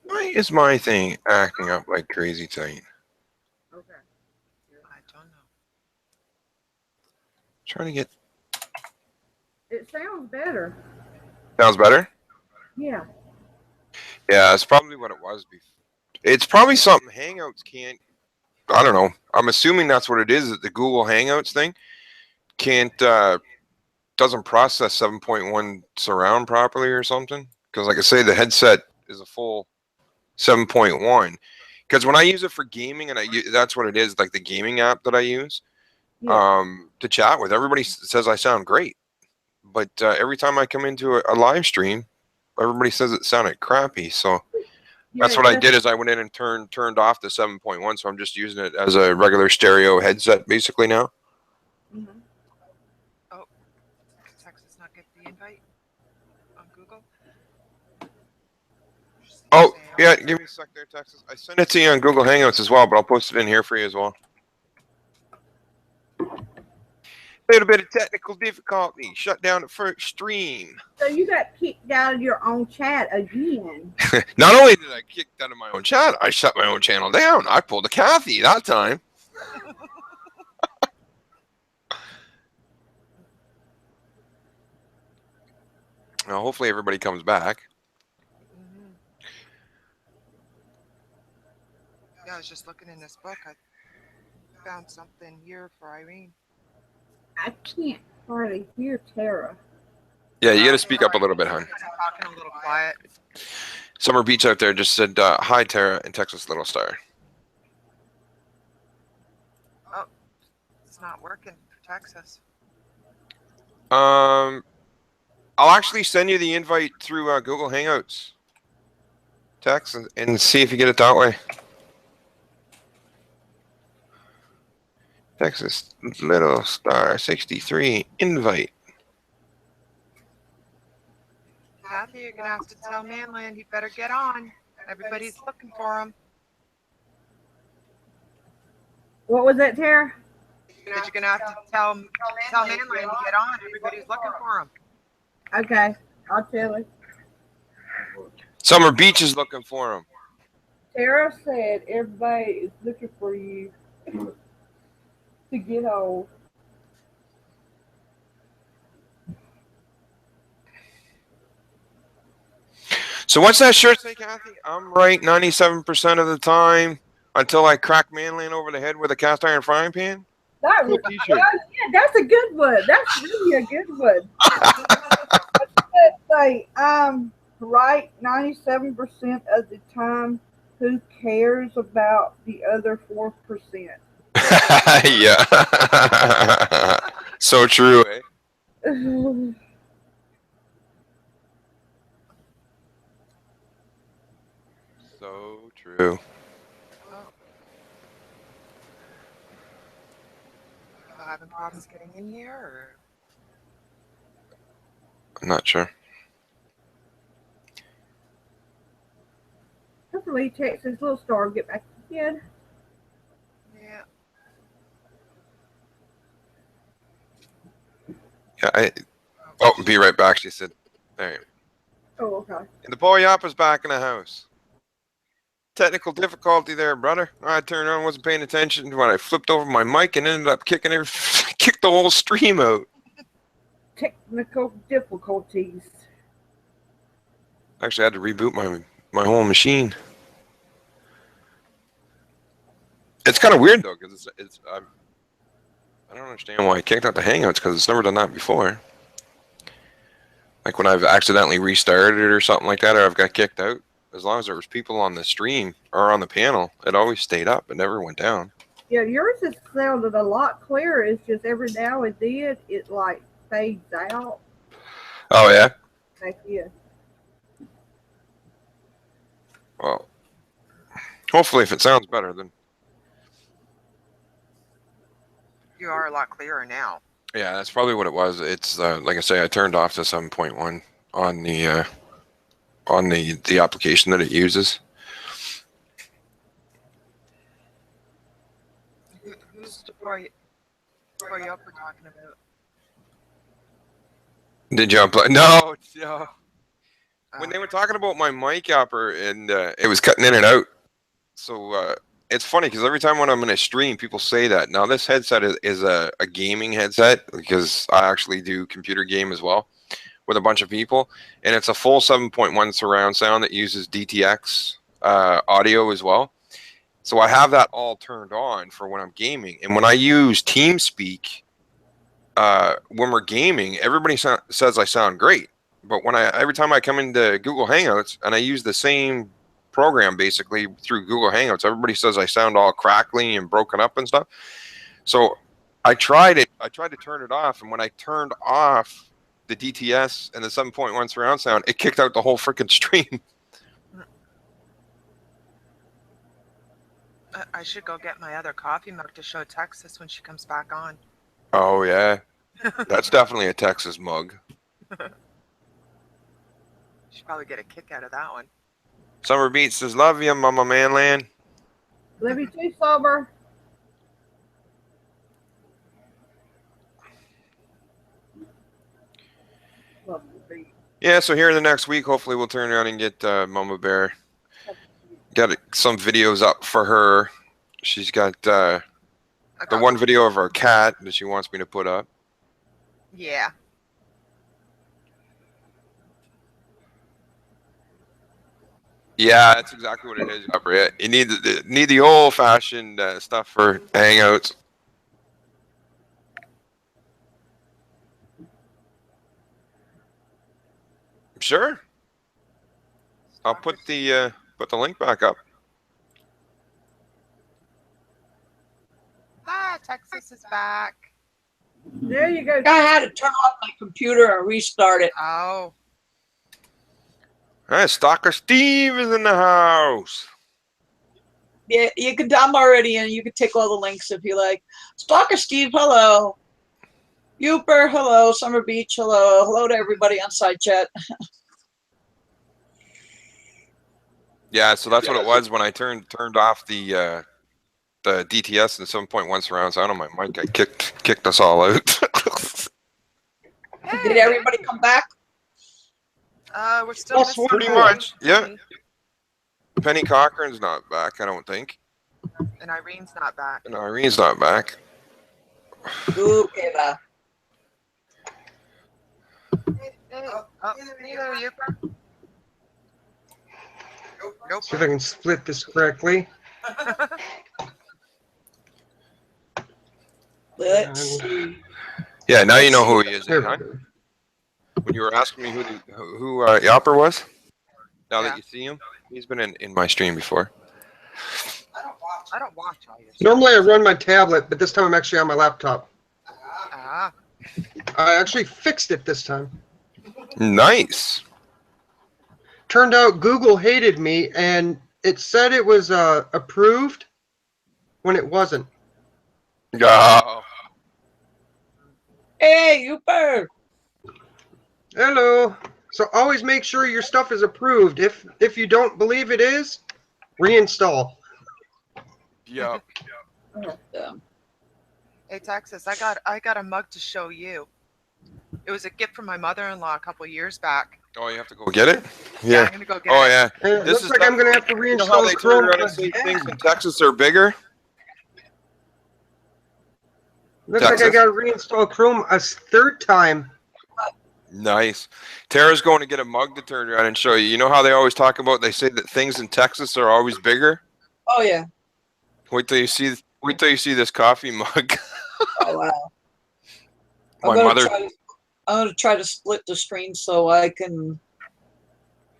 Why is my thing acting up like crazy tonight? Okay. I don't know. Trying to get. It sounds better. Sounds better? Yeah. Yeah, that's probably what it was before. It's probably something Hangouts can't. I don't know. I'm assuming that's what it is. That the Google Hangouts thing can't doesn't process 7.1 surround properly or something. Because like I say, the headset is a full 7.1. Because when I use it for gaming, and that's what it is, like the gaming app that I use Yeah. to chat with, everybody says I sound great. But every time I come into a live stream, everybody says it sounded crappy. So Yeah. that's what I did is I went in and turned off the 7.1. So I'm just using it as a regular stereo headset basically now. Mm-hmm. Oh, did Texas not get the invite on Google? Oh, yeah, give me a sec there, Texas. I sent it to you on Google Hangouts as well, but I'll post it in here for you as well. A little bit of technical difficulty. Shut down the first stream. So you got kicked out of your own chat again. Not only did I kick out of my own chat, I shut my own channel down. I pulled a Kathy that time. Now, hopefully everybody comes back. Mm-hmm. Yeah, I was just looking in this book. I found something here for Irene. I can't hardly hear Tara. Yeah, you got to speak up a little bit, hon. I'm talking a little quiet. Summer Beach out there just said, hi, Tara, in Texas Little Star. Oh, it's not working for Texas. I'll actually send you the invite through Google Hangouts. Text and see if you get it that way. Texas Little Star 63 invite. Kathy, you're gonna have to tell Manland he better get on. Everybody's looking for him. What was that, Tara? That you're gonna have to tell Manland to get on. Everybody's looking for him. Okay, I'll tell her. Summer Beach is looking for him. Tara said everybody is looking for you to get on. So what's that shirt say, Kathy? I'm right 97% of the time until I crack Manland over the head with a cast iron frying pan. That Cool was, t-shirt. yeah, that's a good one. That's really a good one. Say, right 97% of the time. Who cares about the other 4%? Yeah. So true, eh? So true. Oh, having problems getting in here, or I'm not sure. Hopefully, Texas Little Star will get back again. yeah. Yeah, oh, be right back, she said. There. Oh, okay. And the boy Yappa's back in the house. Technical difficulty there, brother. I turned on, wasn't paying attention when I flipped over my mic and ended up kicked the whole stream out. Technical difficulties. Actually, I had to reboot my whole machine. It's kind of weird though, because I don't understand why I kicked out the Hangouts because it's never done that before. Like when I've accidentally restarted it or something like that, or I've got kicked out. As long as there was people on the stream or on the panel, it always stayed up. It never went down. Yeah, yours has sounded a lot clearer. It's just every now and then it like fades out. Oh yeah. Like, yeah. Well, hopefully, if it sounds better, then You are a lot clearer now. yeah, that's probably what it was. It's like I say, I turned off the 7.1 on the application that it uses. Who's the boy up we're talking about? Did you unplug? No, no. when they were talking about my mic upper and it was cutting in and out. So it's funny because every time when I'm in a stream, people say that. Now this headset is a gaming headset because I actually do computer game as well with a bunch of people, and it's a full 7.1 surround sound that uses DTX audio as well. So I have that all turned on for when I'm gaming, and when I use TeamSpeak when we're gaming, everybody says I sound great. But when every time I come into Google Hangouts and I use the same program basically through Google Hangouts, everybody says I sound all crackly and broken up and stuff. So I tried it. I tried to turn it off, and when I turned off the DTS and the 7.1 surround sound, it kicked out the whole freaking stream. I should go get my other coffee mug to show Texas when she comes back on. Oh yeah, that's definitely a Texas mug. She'd probably get a kick out of that one. Summer Beat says, "Love you, Mama Manland." Love you too, Summer. Yeah, so here in the next week, hopefully we'll turn around and get Mama Bear. Got some videos up for her. She's got the one video of our cat that she wants me to put up. Yeah. Yeah, that's exactly what it is, Aubrey. You need the old-fashioned stuff for Hangouts. Sure. I'll put the link back up. Ah, Texas is back. There you go. I had to turn off my computer and restart it. Oh. Hey, Stalker Steve is in the house. Yeah, you could. I'm already in. You could take all the links if you like. Stalker Steve, hello. Uper, hello. Summer Beach, hello. Hello to everybody on side chat. Yeah, so that's what it was when I turned off the DTS and the 7.1 surround sound on my mic. I kicked us all out. Did everybody come back? We're still pretty much. Yeah. Penny Cochran's not back, I don't think. And Irene's not back. And Irene's not back. Okay, bye. Neither are you. Nope. See if I can split this correctly. Let's see. Yeah, now you know who he is. There Huh? we go. When you were asking me who Yopper was, now that Yeah. you see him, he's been in my stream before. I don't watch all your stuff. Normally I run my tablet, but this time I'm actually on my laptop. Ah. I actually fixed it this time. Nice. Turned out Google hated me, and it said it was approved when it wasn't. Oh. Hey, Uper. Hello. So always make sure your stuff is approved. If you don't believe it is, reinstall. Yep. Hey Texas, I got a mug to show you. It was a gift from my mother-in-law a couple years back. Oh, you have to go get it? I'm Yeah. gonna go get Oh, it. yeah. And it This looks is like I'm tough. going to have to You know how reinstall they turn Chrome. around and say things in Texas are bigger? Looks like I Texas? got to reinstall Chrome a third time. Nice. Tara's going to get a mug to turn around and show you. You know how they always talk about, they say that things in Texas are always bigger? Oh yeah. Wait till you see this coffee mug. Oh wow. My mother. I'm gonna try to split the screen so I can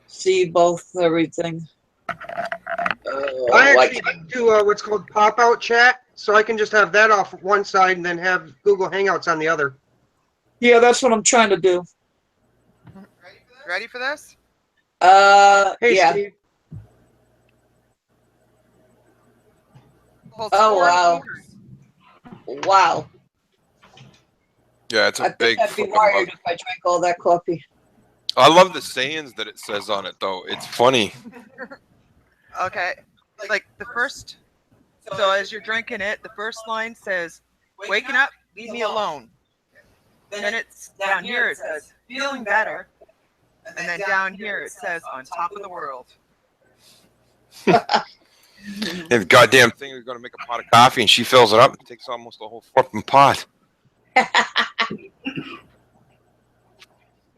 see both everything. I actually do what's called pop-out chat, so I can just have that off one side and then have Google Hangouts on the other. Yeah, that's what I'm trying to do. Ready for this? Hey, Yeah. Steve. Holds Oh, 4 wow. liters. Wow. Yeah, it's I a big think I'd be fucking wired mug. if I drank all that coffee. I love the sayings that it says on it, though. It's funny. Okay. Like the first, so as you're drinking it, the first line says, "Waking up, leave me alone." Then it's down here. It says, "Feeling better." And then down here it says on top of the world. And the goddamn thing is going to make a pot of coffee, and she fills it up and takes almost the whole fucking pot.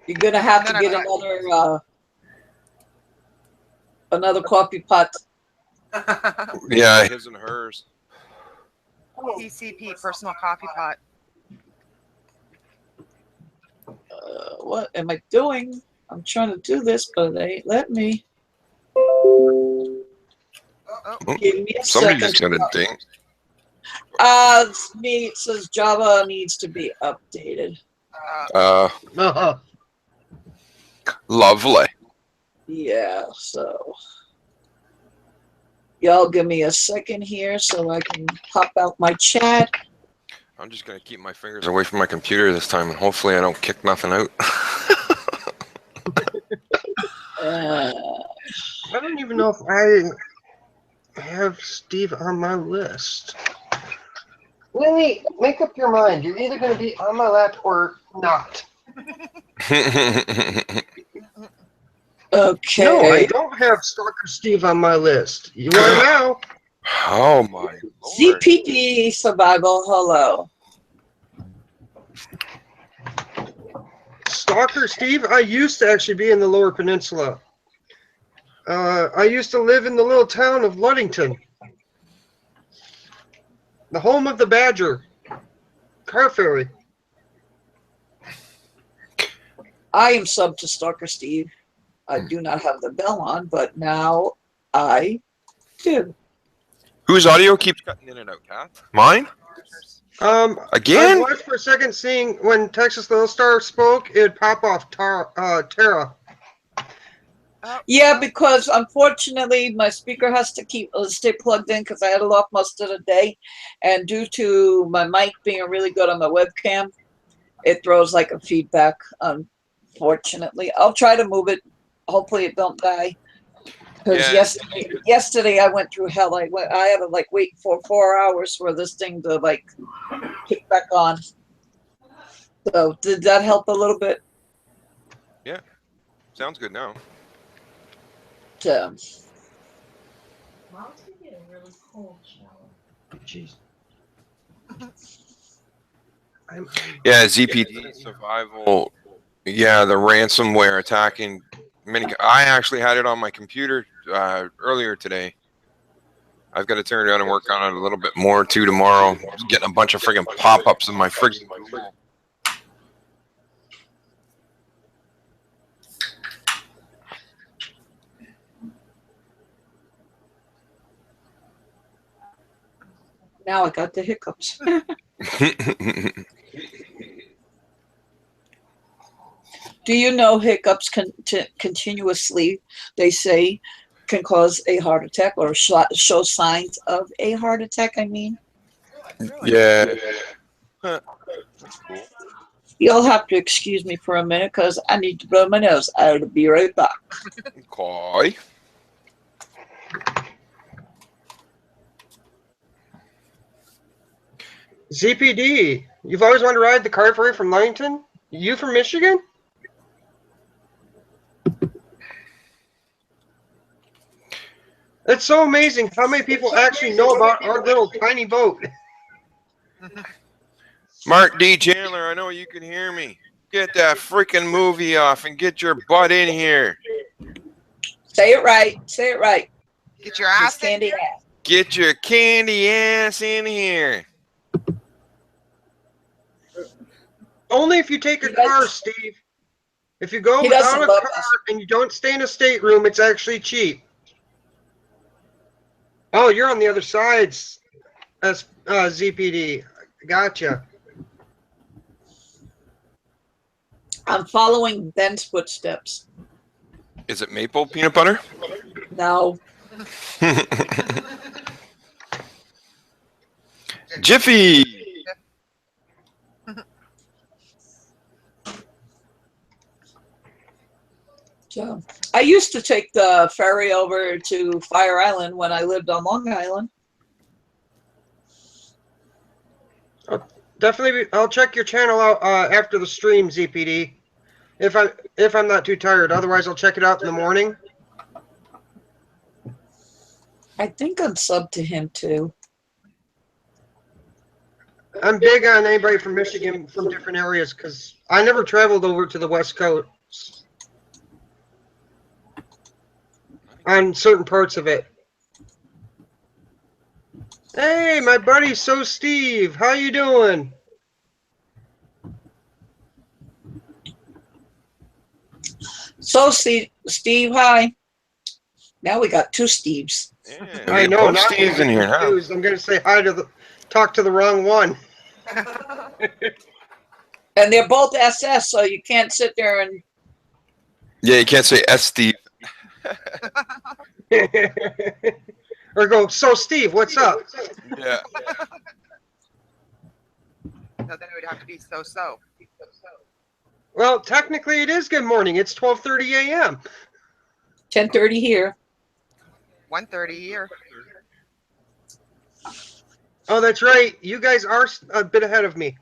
You're gonna have to get another coffee pot. Yeah, his and hers. PCP, personal coffee pot. What am I doing? I'm trying to do this, but they ain't let me. Give me a Somebody second. just got a ding. It's me. It says Java needs to be updated. Lovely. Yeah, so y'all give me a second here so I can pop out my chat. I'm just going to keep my fingers away from my computer this time, and hopefully I don't kick nothing out. I don't even know if I have Steve on my list. Lily, make up your mind. You're either going to be on my lap or not. Okay. No, I don't have Stalker Steve on my list. You are now. Oh my lord. CPD Survival, hello. Stalker Steve, I used to actually be in the Lower Peninsula. I used to live in the little town of Ludington. The home of the Badger. Car ferry. I am sub to Stalker Steve. I do not have the bell on, but now I do. Whose audio keeps cutting in and out, Kath? Mine? Again? I watched for a second seeing when Texas Little Star spoke, it would pop off Tara. Yeah, because unfortunately my speaker has to stay plugged in because I had it off most of the day, and due to my mic being really good on the webcam, it throws like a feedback. Unfortunately, I'll try to move it. Hopefully, it don't die. Because yesterday I went through hell. I had to like wait for 4 hours for this thing to like kick back on. So did that help a little bit? Yeah, sounds good now. Jeez. Yeah, ZPD survival. Yeah, the ransomware attacking many. I actually had it on my computer earlier today. I've got to turn it on and work on it a little bit more too tomorrow. Just getting a bunch of friggin' pop-ups in my friggin' Google. Now I got the hiccups. Do you know hiccups continuously, they say, can cause a heart attack or show signs of a heart attack, I mean? Yeah. You'll have to excuse me for a minute because I need to blow my nose. I'll be right back. Okay. ZPD, you've always wanted to ride the car ferry from Ludington? You from Michigan? It's so amazing how many people actually know about our little tiny boat. Mark D. Chandler, I know you can hear me. Get that freaking movie off and get your butt in here. Say it right. Say it right. Get your ass in candy here. ass. Get your candy ass in here. Only if you take a car, Steve. If you go He without doesn't a love car us. and you don't stay in a stateroom, it's actually cheap. Oh, you're on the other side, ZPD. Gotcha. I'm following Ben's footsteps. Is it maple peanut butter? No. Jiffy. So, I used to take the ferry over to Fire Island when I lived on Long Island. Definitely, I'll check your channel out after the stream, ZPD. if I'm not too tired. Otherwise, I'll check it out in the morning. I think I'm sub to him too. I'm big on anybody from Michigan from different areas because I never traveled over to the West Coast on certain parts of it. Hey, my buddy, So Steve, how you doing? So Steve, hi. Now we got two Steves. Yeah, I we know. both Now Steve's in here now. I'm going to say hi to talk to the wrong one. And they're both SS, so you can't sit there and. Yeah, you can't say S Steve. Or go, so Steve, what's up? Yeah. So then it would have to be so. Well, technically it is good morning. It's 12:30 a.m. 10:30 here. 1:30 here. Oh, that's right. You guys are a bit ahead of me.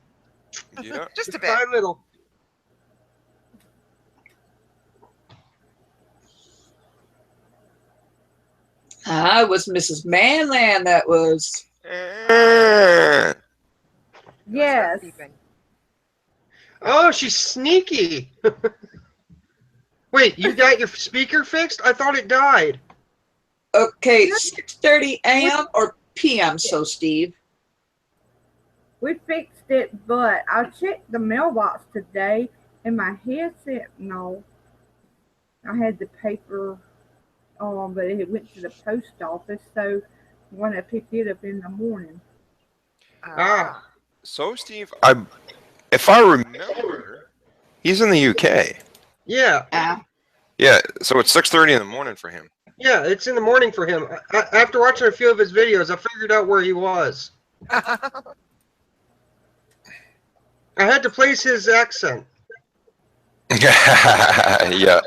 Yeah. Just a bit. By a little. Ah, it was Mrs. Manland that was. Yes. Oh, she's sneaky. Wait, you got your speaker fixed? I thought it died. Okay, 6:30 a.m. or p.m. So Steve. We fixed it, but I checked the mailbox today and my headset, no. I had the paper on, but it went to the post office, so when I picked it up in the morning. Ah. So Steve, if I remember, he's in the UK. Yeah. Yeah, so it's 6:30 in the morning for him. Yeah, it's in the morning for him. After watching a few of his videos, I figured out where he was. I had to place his accent. Yeah.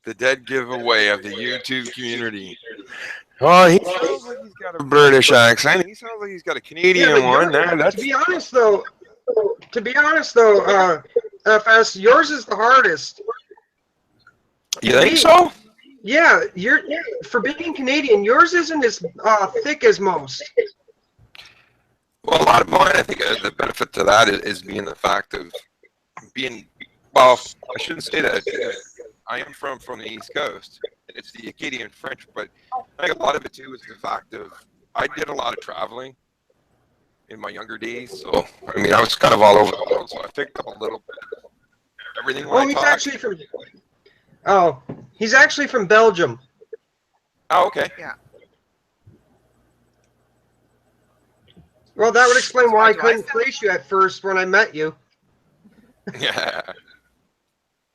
The dead giveaway of the YouTube community. Oh, he sounds like he's got a British accent. He sounds like he's got a Canadian one. To be honest though, FS, yours is the hardest. You think so? Yeah, for being Canadian, yours isn't as thick as most. Well, a lot of mine, I think the benefit to that is being the fact of being, well, I shouldn't say that. I am from the East Coast. It's the Acadian French, but I think a lot of it too is the fact of I did a lot of traveling in my younger days. So, I mean, I was kind of all over the world, so I picked up a little bit of everything when I he's talk. actually from Belgium. Oh, okay. Yeah. Well, that would explain why I do I couldn't sound- place you at first when I met you. Yeah.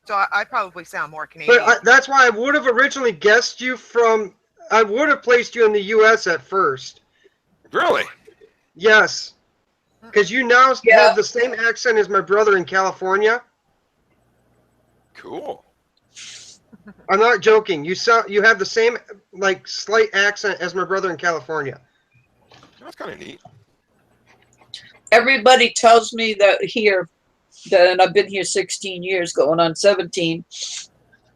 So I probably sound more Canadian. But that's why I would have originally guessed you from. I would have placed you in the U.S. at first. Really? Yes, because you now have the same accent as my brother in California. Cool. I'm not joking. You have the same slight accent as my brother in California. That's kind of neat. Everybody tells me that and I've been here 16 years, going on 17.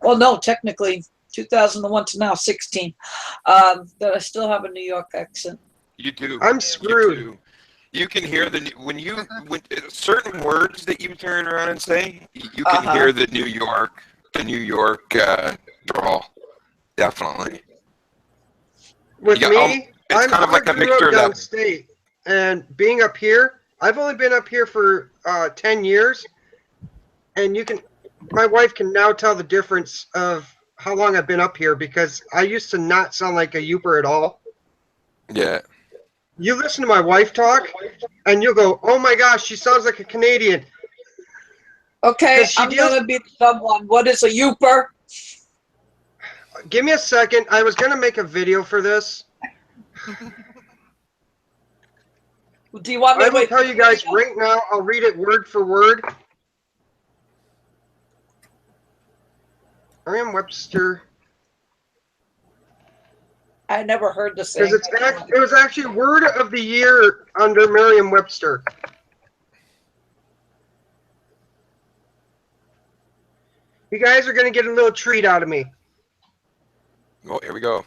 Well, no, technically 2001 to now 16. That I still have a New York accent. You do. I'm screwed. You can hear when certain words that you turn around and say, you can hear the New York drawl. Definitely. With me, it's kind of like a mixture of that. Downstate, and being up here, I've only been up here for 10 years, and my wife can now tell the difference of how long I've been up here because I used to not sound like a Youper at all. Yeah. You listen to my wife talk, and you'll go, "Oh my gosh, she sounds like a Canadian." Okay, I'm gonna be the dumb one. What is a Youper? Give me a second. I was gonna make a video for this. Do you want me I to will wait? tell you guys right now. I'll read it word for word. Merriam-Webster. I never heard the same. Because it was actually word of the year under Merriam-Webster. You guys are going to get a little treat out of me. Oh, here we go.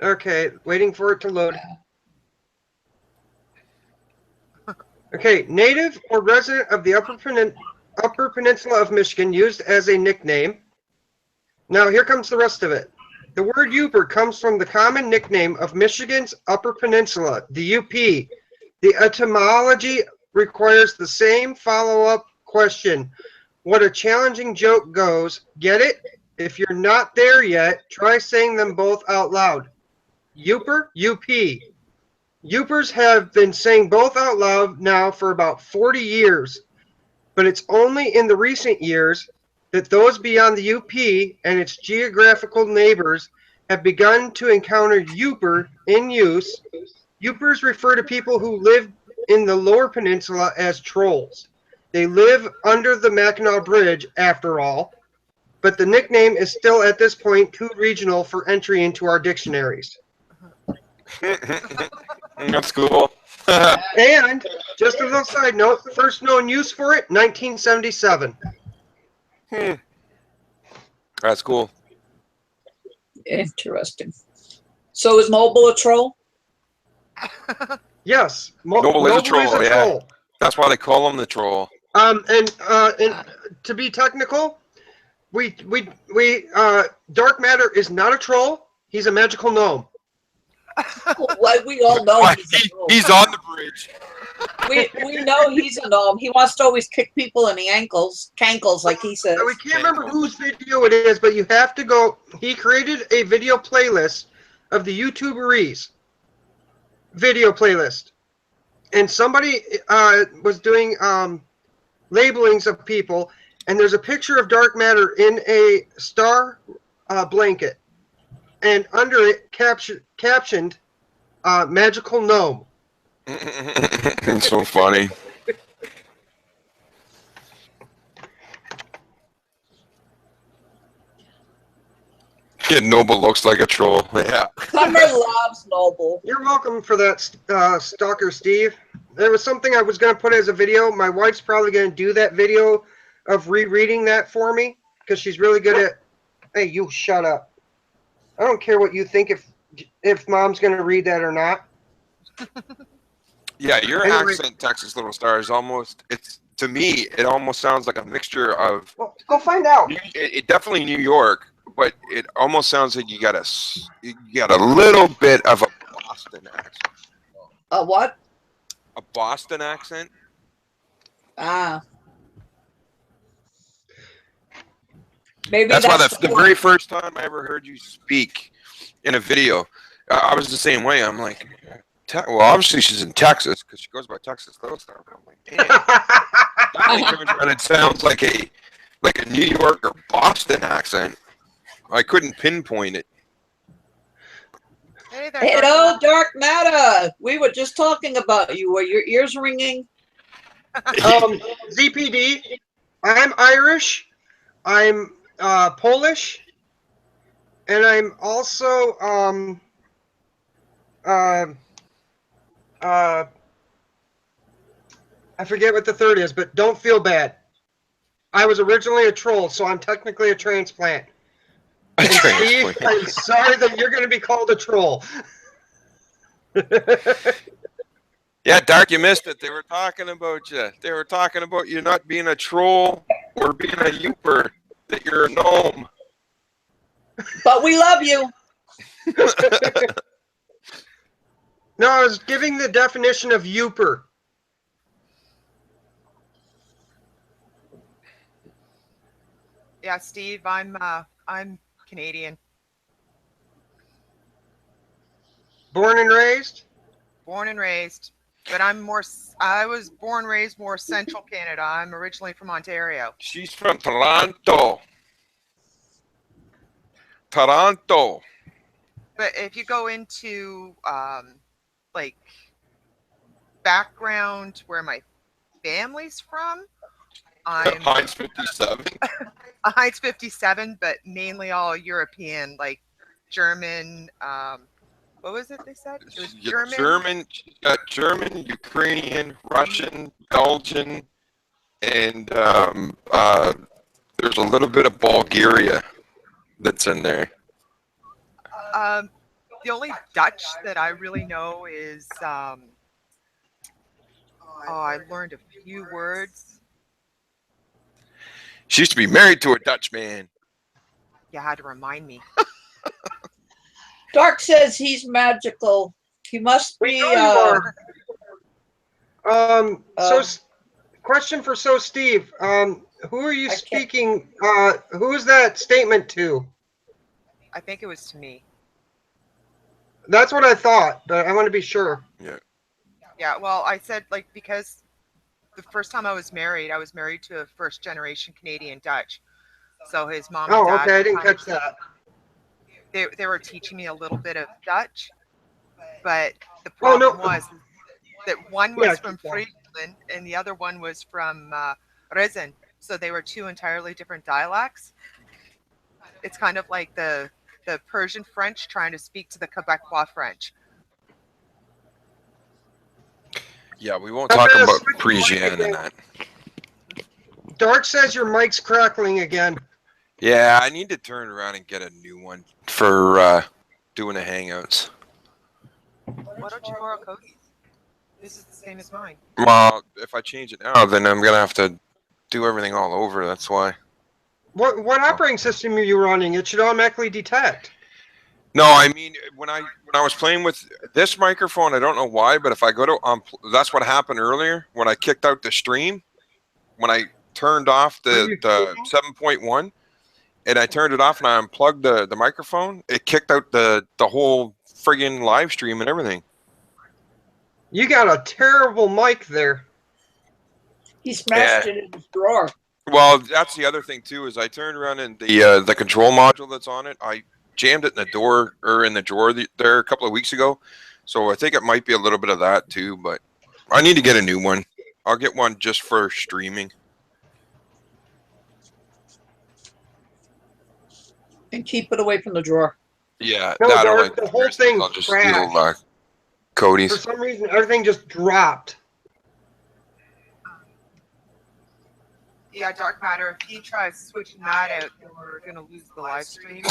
Okay, waiting for it to load. Okay, native or resident of the Upper Peninsula of Michigan, used as a nickname. Now, here comes the rest of it. The word Yooper comes from the common nickname of Michigan's Upper Peninsula, the UP. The etymology requires the same follow-up question. What a challenging joke goes. Get it? If you're not there yet, try saying them both out loud. Yooper, UP. Yoopers have been saying both out loud now for about 40 years, but it's only in the recent years that those beyond the UP and its geographical neighbors have begun to encounter Yooper in use. Yoopers refer to people who live in the lower peninsula as trolls. They live under the Mackinac Bridge, after all, but the nickname is still at this point too regional for entry into our dictionaries. That's cool. And just a little side note, first known use for it, 1977. That's cool. Interesting. So is Noble a troll? Yes, Noble is a troll, yeah. troll. That's why they call him the troll. And to be technical, Dark Matter is not a troll. He's a magical gnome. Like we all know He's on the bridge. We know he's a gnome. He wants to always kick people in the cankles, like he says. We can't remember whose video it is, but you have to go. He created a video playlist of the YouTuberies video playlist, and somebody was doing labelings of people, and there's a picture of Dark Matter in a star blanket, and under it captioned magical gnome. It's so funny. Kid Noble looks like a troll. Yeah. Summer loves Noble. You're welcome for that, Stalker Steve. There was something I was going to put as a video. My wife's probably going to do that video of rereading that for me because she's really good at. Hey, you shut up. I don't care what you think if Mom's going to read that or not. Yeah, your Anyway. accent, Texas Little Star, is almost. To me, it almost sounds like a mixture of. Well, go find out. It definitely New York, but it almost sounds like you got a little bit of a Boston accent. A what? A Boston accent. Ah. Maybe That's why the point. very first time I ever heard you speak in a video, I was the same way. I'm like, well, obviously she's in Texas because she goes by Texas Little Star. But I'm like, damn. And it sounds like a New York or Boston accent. I couldn't pinpoint it. Hey there, Hello, Dark Matter. We were just talking about you. Were your ears ringing? ZPD, I'm Irish, I'm Polish, and I'm also I forget what the third is, but don't feel bad. I was originally a troll, so I'm technically a transplant. And Steve, I'm sorry that you're going to be called a troll. Yeah, Dark, you missed it. They were talking about you. They were talking about you not being a troll or being a Yooper, that you're a gnome. But we love you. No, I was giving the definition of Yooper. Yeah, Steve, I'm Canadian. Born and raised? Born and raised. But I was born and raised more central Canada. I'm originally from Ontario. She's from Toronto. Toronto. But if you go into like background where my family's from, I'm Heinz 57. Heinz 57, but mainly all European, like German, What was it they said? It was Yeah, German. German, Ukrainian, Russian, Belgian, and there's a little bit of Bulgaria that's in there. The only Dutch that I really know is I learned a few words. She used to be married to a Dutch man. You had to remind me. Dark says he's magical. He must We be. know you are. Question for Steve. Who are you I can't- speaking? Who is that statement to? I think it was to me. That's what I thought, but I want to be sure. Yeah, well, I said, like, because the first time I was married to a first generation Canadian Dutch. So his mom and Oh, dad. okay. I didn't catch that. They were teaching me a little bit of Dutch, but the Oh, no. problem was that one was from keep going. Friesland and the other one was from Rezen. So they were two entirely different dialects. It's kind of like the Persian French trying to speak to the Quebecois French. Yeah, we won't talk about Parisienne and that. Dark says your mic's crackling again. Yeah, I need to turn around and get a new one for doing the Hangouts. Why don't you borrow Cody's? This is the same as mine. Well, if I change it now, then I'm gonna have to do everything all over. That's why. What operating system are you running? It should automatically detect. No, I mean when I was playing with this microphone, I don't know why, but if I go to that's what happened earlier when I kicked out the stream. When I turned off the 7.1, and I turned it off and I unplugged the microphone, it kicked out the whole friggin' live stream and everything. You got a terrible mic there. He smashed it in his drawer. Well, that's the other thing too. Is I turned around and the control module that's on it, I jammed it in the door or in the drawer there a couple of weeks ago. So I think it might be a little bit of that too. But I need to get a new one. I'll get one just for streaming. And keep it away from the drawer. Yeah, No, that Dark, the whole thing I'll just crashed. steal Cody's. For some reason, everything just dropped. Yeah, Dark Matter, if he tries switching that out, then we're going to lose the live stream.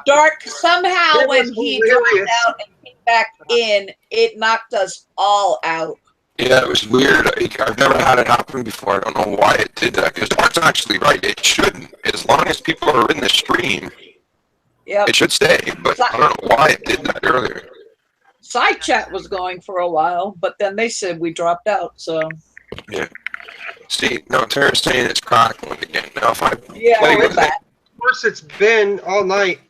Dark, somehow It was when he hilarious. dropped out and came back in, it knocked us all out. Yeah, it was weird. I've never had it happen before. I don't know why it did that. Because Dark's actually right. It shouldn't. As long as people are in the stream, it should stay. But I don't know why it did that earlier. Side chat was going for a while, but then they said we dropped out. So yeah. See, no, Tara's saying it's crackling again. Now if I play with that. Of course, it's been all night.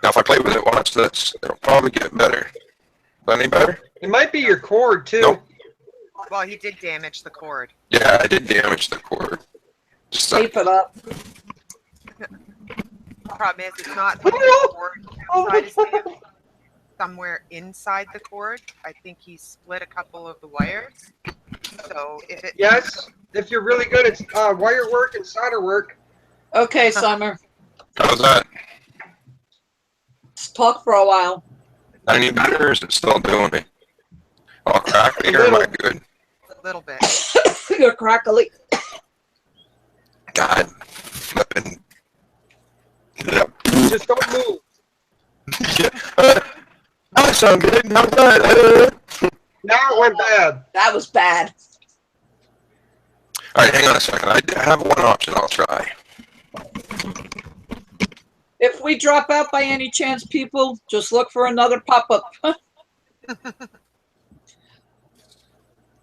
Now if I play with it, watch this. It'll probably get better. Any better? It might be your cord too. Nope. Well, he did damage the cord. Yeah, I did damage the cord. Just tape it up. The problem is, it's not like the cord outside his tail. Somewhere inside the cord, I think he split a couple of the wires. So if it if you're really good at wire work and solder work. Okay, Summer. How's that? Let's talk for a while. Any better, or is it still doing it? All crackly, or am I good? A little bit. You're crackly. God, flipping. Yep. Just don't move. That sounds good. How's that? Now it went bad. That was bad. All right, hang on a second. I have one option. I'll try. If we drop out by any chance, people, just look for another pop-up.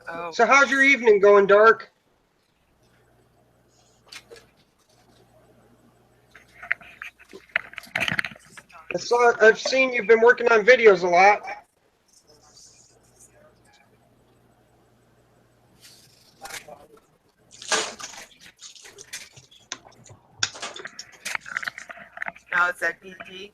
Oh. So how's your evening going, Dark? I've seen you've been working on videos a lot. Now it's at BP.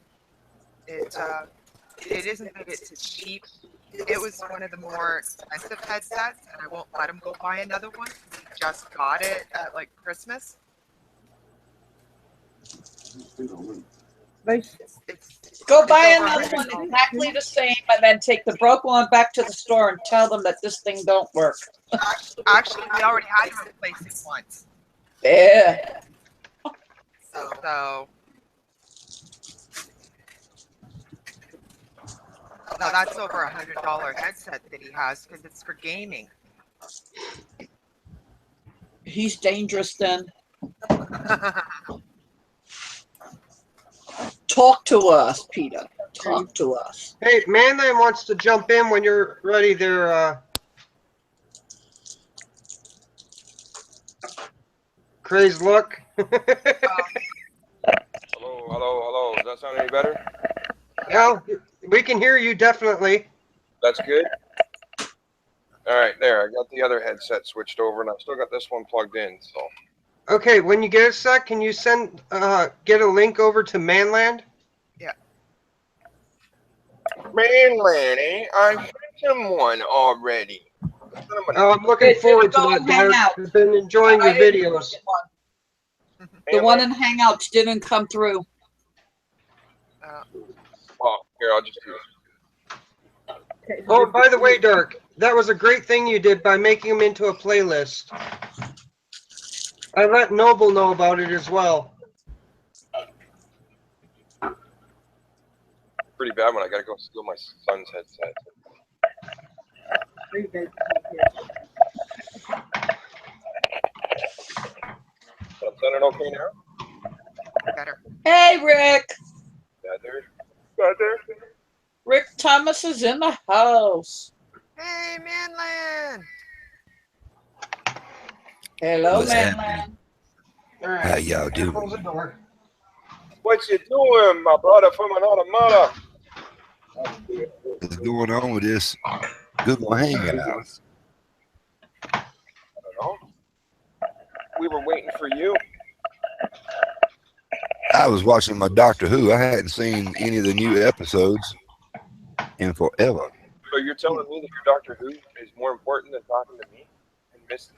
It isn't that it's cheap. It was one of the more expensive headsets, and I won't let him go buy another one. He just got it at like Christmas. They, Go buy over another one $100. exactly the same and then take the broken one back to the store and tell them that this thing don't work. Actually, we already had to replace it once. Yeah. So now that's over $100 headset that he has because it's for gaming. He's dangerous then. Talk to us, Peter. Talk to us. Hey, Manland wants to jump in when you're ready there, Crazed Look. Hello. Does that sound any better? Yeah, we can hear you definitely. That's good. All right, there. I got the other headset switched over, and I still got this one plugged in. So. Okay, when you get a sec, can you send get a link over to Manland? Yeah. Manland, eh? I sent him one already. Oh, I'm looking forward to Go that, and hang Dark. out. I've been enjoying your I didn't videos. get one. The one in Hangouts didn't come through. Well, here, I'll just do it. Oh, by the way, Dark, that was a great thing you did by making them into a playlist. I let Noble know about it as well. Pretty bad when I gotta go steal my son's headset. Is that sounding okay now? Better. Hey, Rick. Better. Rick Thomas is in the house. Hey, Manland. Hello, What's Manland. All right. How y'all doing? Close the door. What you doing, my brother from another mother? What's going on with this Google Hangouts? I don't know. We were waiting for you. I was watching my Doctor Who. I hadn't seen any of the new episodes in forever. So you're telling me that your Doctor Who is more important than talking to me and Miss?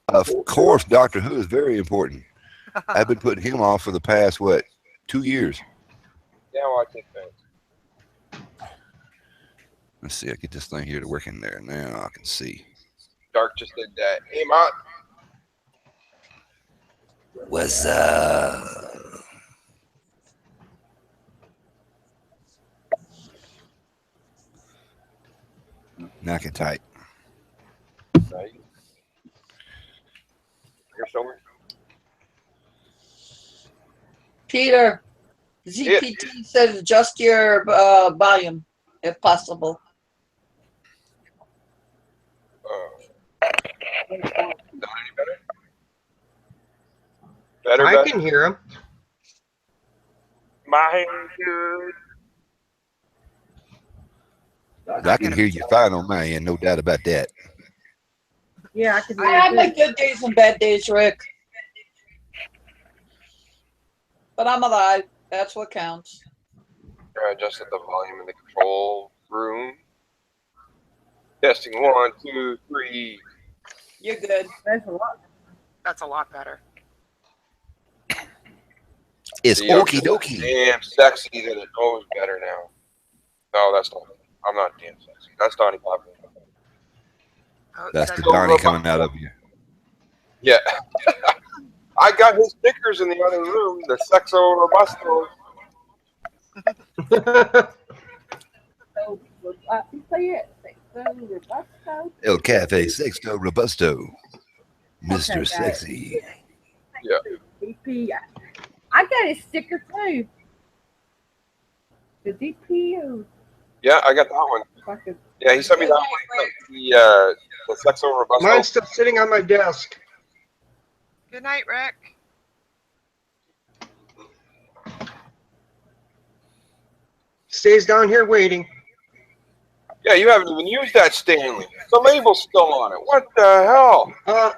Of course, Doctor Who is very important. I've been putting him off for the past, 2 years. Now I think that. Let's see, I get this thing here to work in there. Now I can see. Dark just did that. Hey, Mott. What's up? Now I can type. Right. Here, somewhere. Peter, ZPT says adjust your volume if possible. Not any better? Better, I better. can hear him. My good. I can hear you fine on my end, no doubt about that. Yeah, I can I have my good days and bad days, Rick. But I'm alive. That's what counts. I adjusted the volume in the control room. Testing 1, 2, 3. You're good. That's a lot. That's a lot better. It's See, I'm okie just dokie. damn sexy that it knows better now. No, that's not. I'm not damn sexy. That's Donnie Pop. Oh, That's that's the Donnie coming out of you. Yeah. I got his stickers in the other room, the Sexo Robusto. El Cafe Sexto Robusto. Mr. Okay, Sexy. Yeah. DP. I got a sticker too. The DP. Yeah, I got that one. Fucking Yeah, he sent me that one. The Sexo Robusto. Mine's still sitting on my desk. Good night, Rick. Stays down here waiting. Yeah, you haven't even used that Stanley. The label's still on it. What the hell?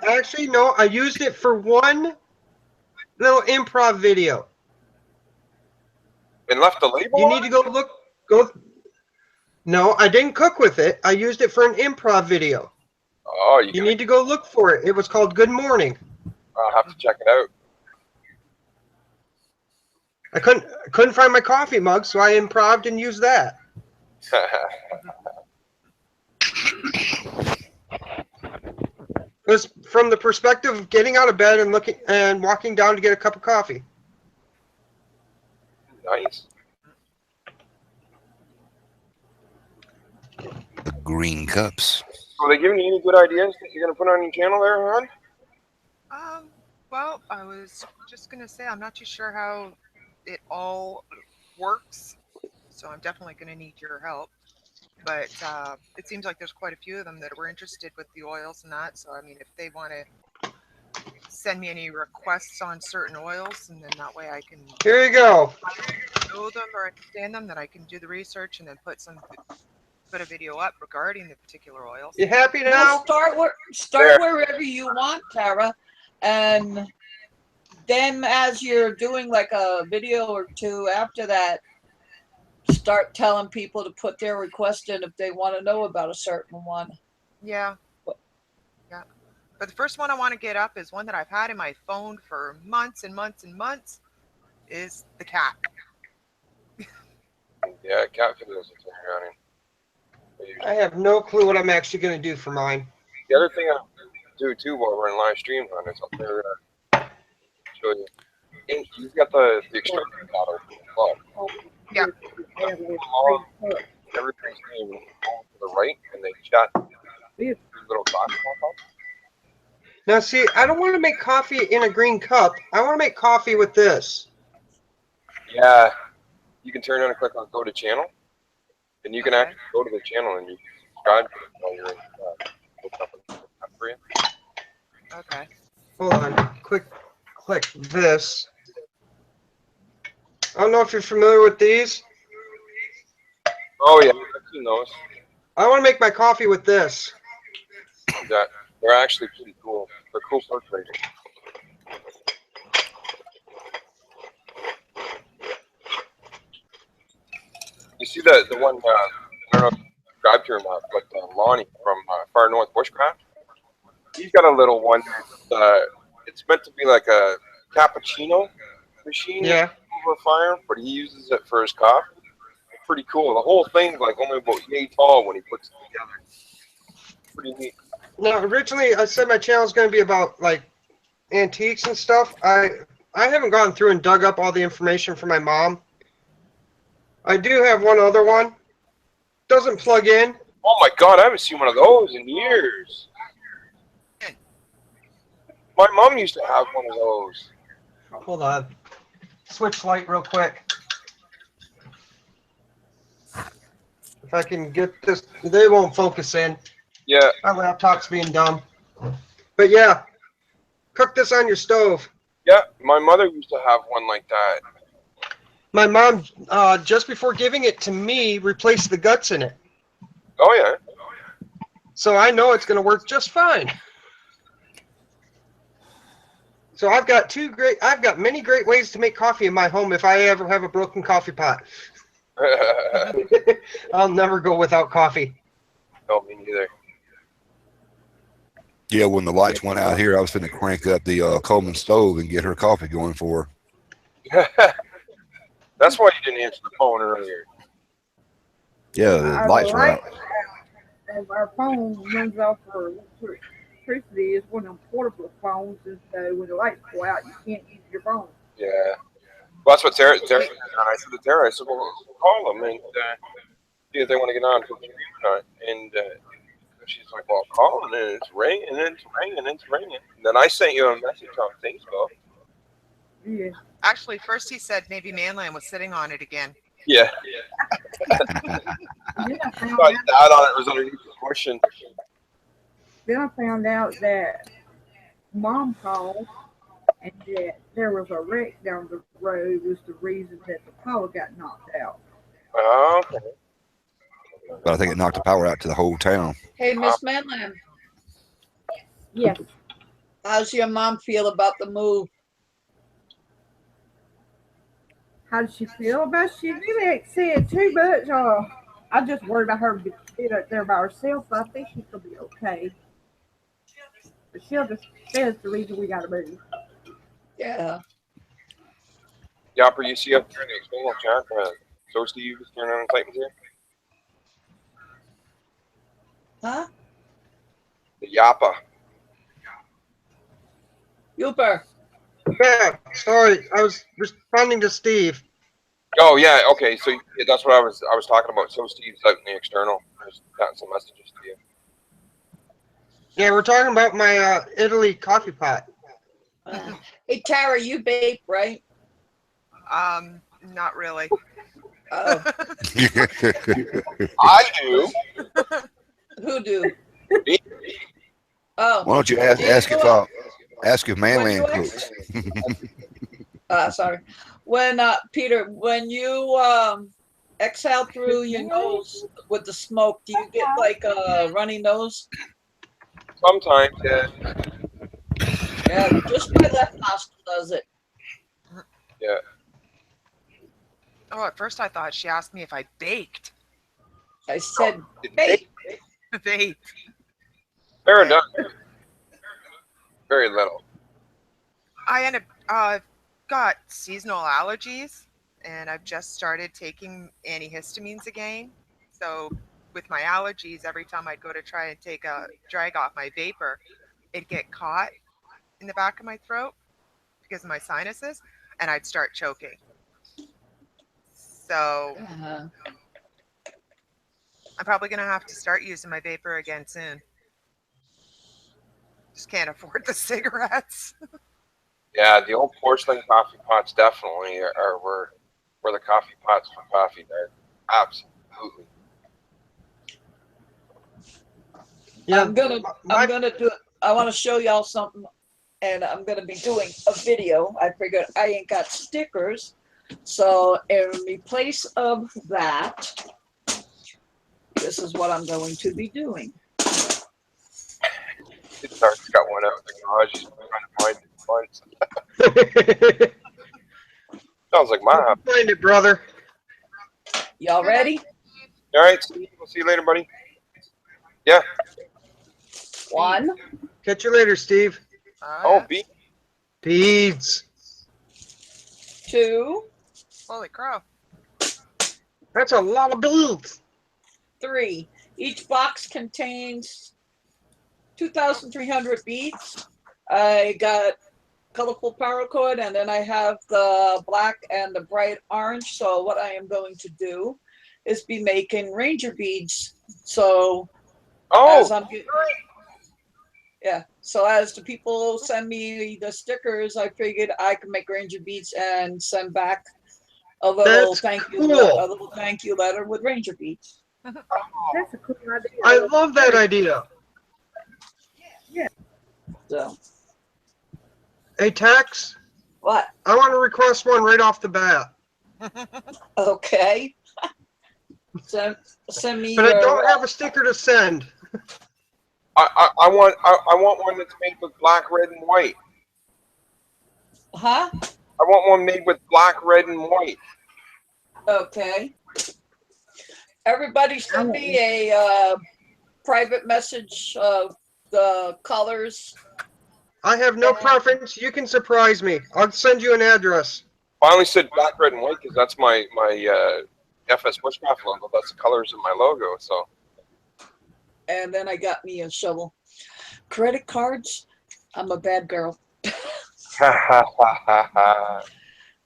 Actually, no. I used it for one little improv video. And left the label You on need to it? go look. Go. No, I didn't cook with it. I used it for an improv video. Oh, You need to go look for it. It was called Good Morning. I'll have to check it out. I couldn't find my coffee mug, so I improv'd and used that. It was from the perspective of getting out of bed and looking and walking down to get a cup of coffee. Nice. The green cups. So, are they giving you any good ideas that you're gonna put on your channel there, hon? Well, I was just gonna say I'm not too sure how it all works, so I'm definitely gonna need your help. But it seems like there's quite a few of them that were interested with the oils and that. So I mean, if they want to send me any requests on certain oils, and then that way I can Here you go. know them or understand them, that I can do the research and then put a video up regarding the particular oils. You happy Well, now? start wherever you want, Tara, and then as you're doing like a video or two after that, start telling people to put their request in if they want to know about a certain one. Yeah. Yeah. But the first one I want to get up is one that I've had in my phone for months and months and months, is the cat. Yeah, cat videos are turning around. I have no clue what I'm actually going to do for mine. The other thing I do too while we're in live stream, hon, is I'll show you. And you've got the extractor bottle. Well, Yeah. everything's name to the right, and they shot little dots pop up. Now, see, I don't want to make coffee in a green cup. I want to make coffee with this. Yeah, you can turn on and click on go to channel, and you can Okay. actually go to the channel and you can subscribe to it while you're in for you. Okay. Hold on. Click this. I don't know if you're familiar with these. Oh yeah, I've seen those. I want to make my coffee with this. That they're actually pretty cool. They're cool perforators. You see the one? I don't know if you subscribe to or not, but Lonnie from Far North Bushcraft. He's got a little one. It's meant to be like a cappuccino machine. Yeah. Over fire, but he uses it for his coffee. Pretty cool. The whole thing's like only about yay tall when he puts it together. Pretty neat. Now, originally, I said my channel is going to be about like antiques and stuff. I haven't gone through and dug up all the information for my mom. I do have one other one. Doesn't plug in. Oh my god, I haven't seen one of those in years. My mom used to have one of those. Hold on. Switch light real quick. If I can get this, they won't focus in. Yeah. My laptop's being dumb. But yeah, cook this on your stove. Yeah, my mother used to have one like that. My mom, just before giving it to me, replaced the guts in it. Oh yeah. So I know it's going to work just fine. So I've got many great ways to make coffee in my home if I ever have a broken coffee pot. I'll never go without coffee. No, me neither. Yeah, when the lights went out here, I was finna crank up the Coleman stove and get her coffee going for her. That's why you didn't answer the phone earlier. Yeah, the lights were out. Our phone runs off for electricity. Is one of them portable phones, and so when the lights go out, you can't use your phone. Yeah. Well, that's what Tara said. And I said to Tara, I said, well, call them and see if they want to get on to the stream or not. And she's like, well, call them, and it's ringing, and it's ringing, and it's ringing. And then I sent you a message on Facebook. Yeah. Actually, first he said maybe Manland was sitting on it again. Yeah. Yeah, I thought that on it was underneath the cushion. then I found out that Mom called and that there was a wreck down the road was the reason that the power got knocked out. Oh, okay. But I think it knocked the power out to the whole town. Hey, Miss Manland, Yes. how's your mom feel about the move? How does she feel about it? She really ain't said too much. I just worried about her being up there by herself, but I think she's gonna be okay. But she'll just say it's the reason we gotta move. Yeah. Yapper, you see up there in the external chat, so Steve is turning on Titans here? Huh? The Yappa. Uber. Yeah, sorry, I was responding to Steve. Oh yeah, okay. So yeah, that's what I was talking about. So Steve's out in the external. I just got some messages to you. Yeah, we're talking about my Italy coffee pot. Hey, Tara, you vape, right? Not really. Oh, I do. who do? Me. Oh, Why don't you ask if Manland cooks? sorry. When Peter, when you exhale through your nose with the smoke, do you get like a runny nose? Sometimes, yeah. Yeah, just my left nostril does it. Yeah. Oh, at first I thought she asked me if I baked. I said, Hey. Baked. Very done. Very little. I ended up got seasonal allergies, and I've just started taking antihistamines again. So with my allergies, every time I'd go to try and drag off my vapor, it'd get caught in the back of my throat because of my sinuses, and I'd start choking. So I'm probably going to have to start using my vapor again soon. Just can't afford the cigarettes. Yeah, the old porcelain coffee pots definitely are where the coffee pots for coffee are. Absolutely. Yeah, I'm gonna do it. I want to show y'all something, and I'm gonna be doing a video. I figured I ain't got stickers, so in replace of that, this is what I'm going to be doing. Stark's got one out in the garage. He's trying to find it. Sounds like my house. Find it, brother. Y'all ready? All right, Steve. We'll see you later, buddy. Yeah. 1, Catch you later, Steve. Oh, B. Beads. 2, Holy crow. That's a lot of beads. 3. Each box contains 2,300 beads. I got colorful paracord, and then I have the black and the bright orange. So what I am going to do is be making ranger beads. So as I'm getting, so as the people send me the stickers, I figured I could make ranger beads and send back a little thank you letter with ranger beads. That's a cool idea. I love that idea. Yeah. So Hey, Tex, what? I want to request one right off the bat. Okay. Send me. But I don't have a sticker to send. I want one that's made with black, red, and white. Huh? I want one made with black, red, and white. Okay. Everybody send me a private message of the colors. I have no preference. You can surprise me. I'll send you an address. I only said black, red, and white because that's my FSBushcraft logo. That's the colors of my logo. So. And then I got me a shovel. Credit cards. I'm a bad girl.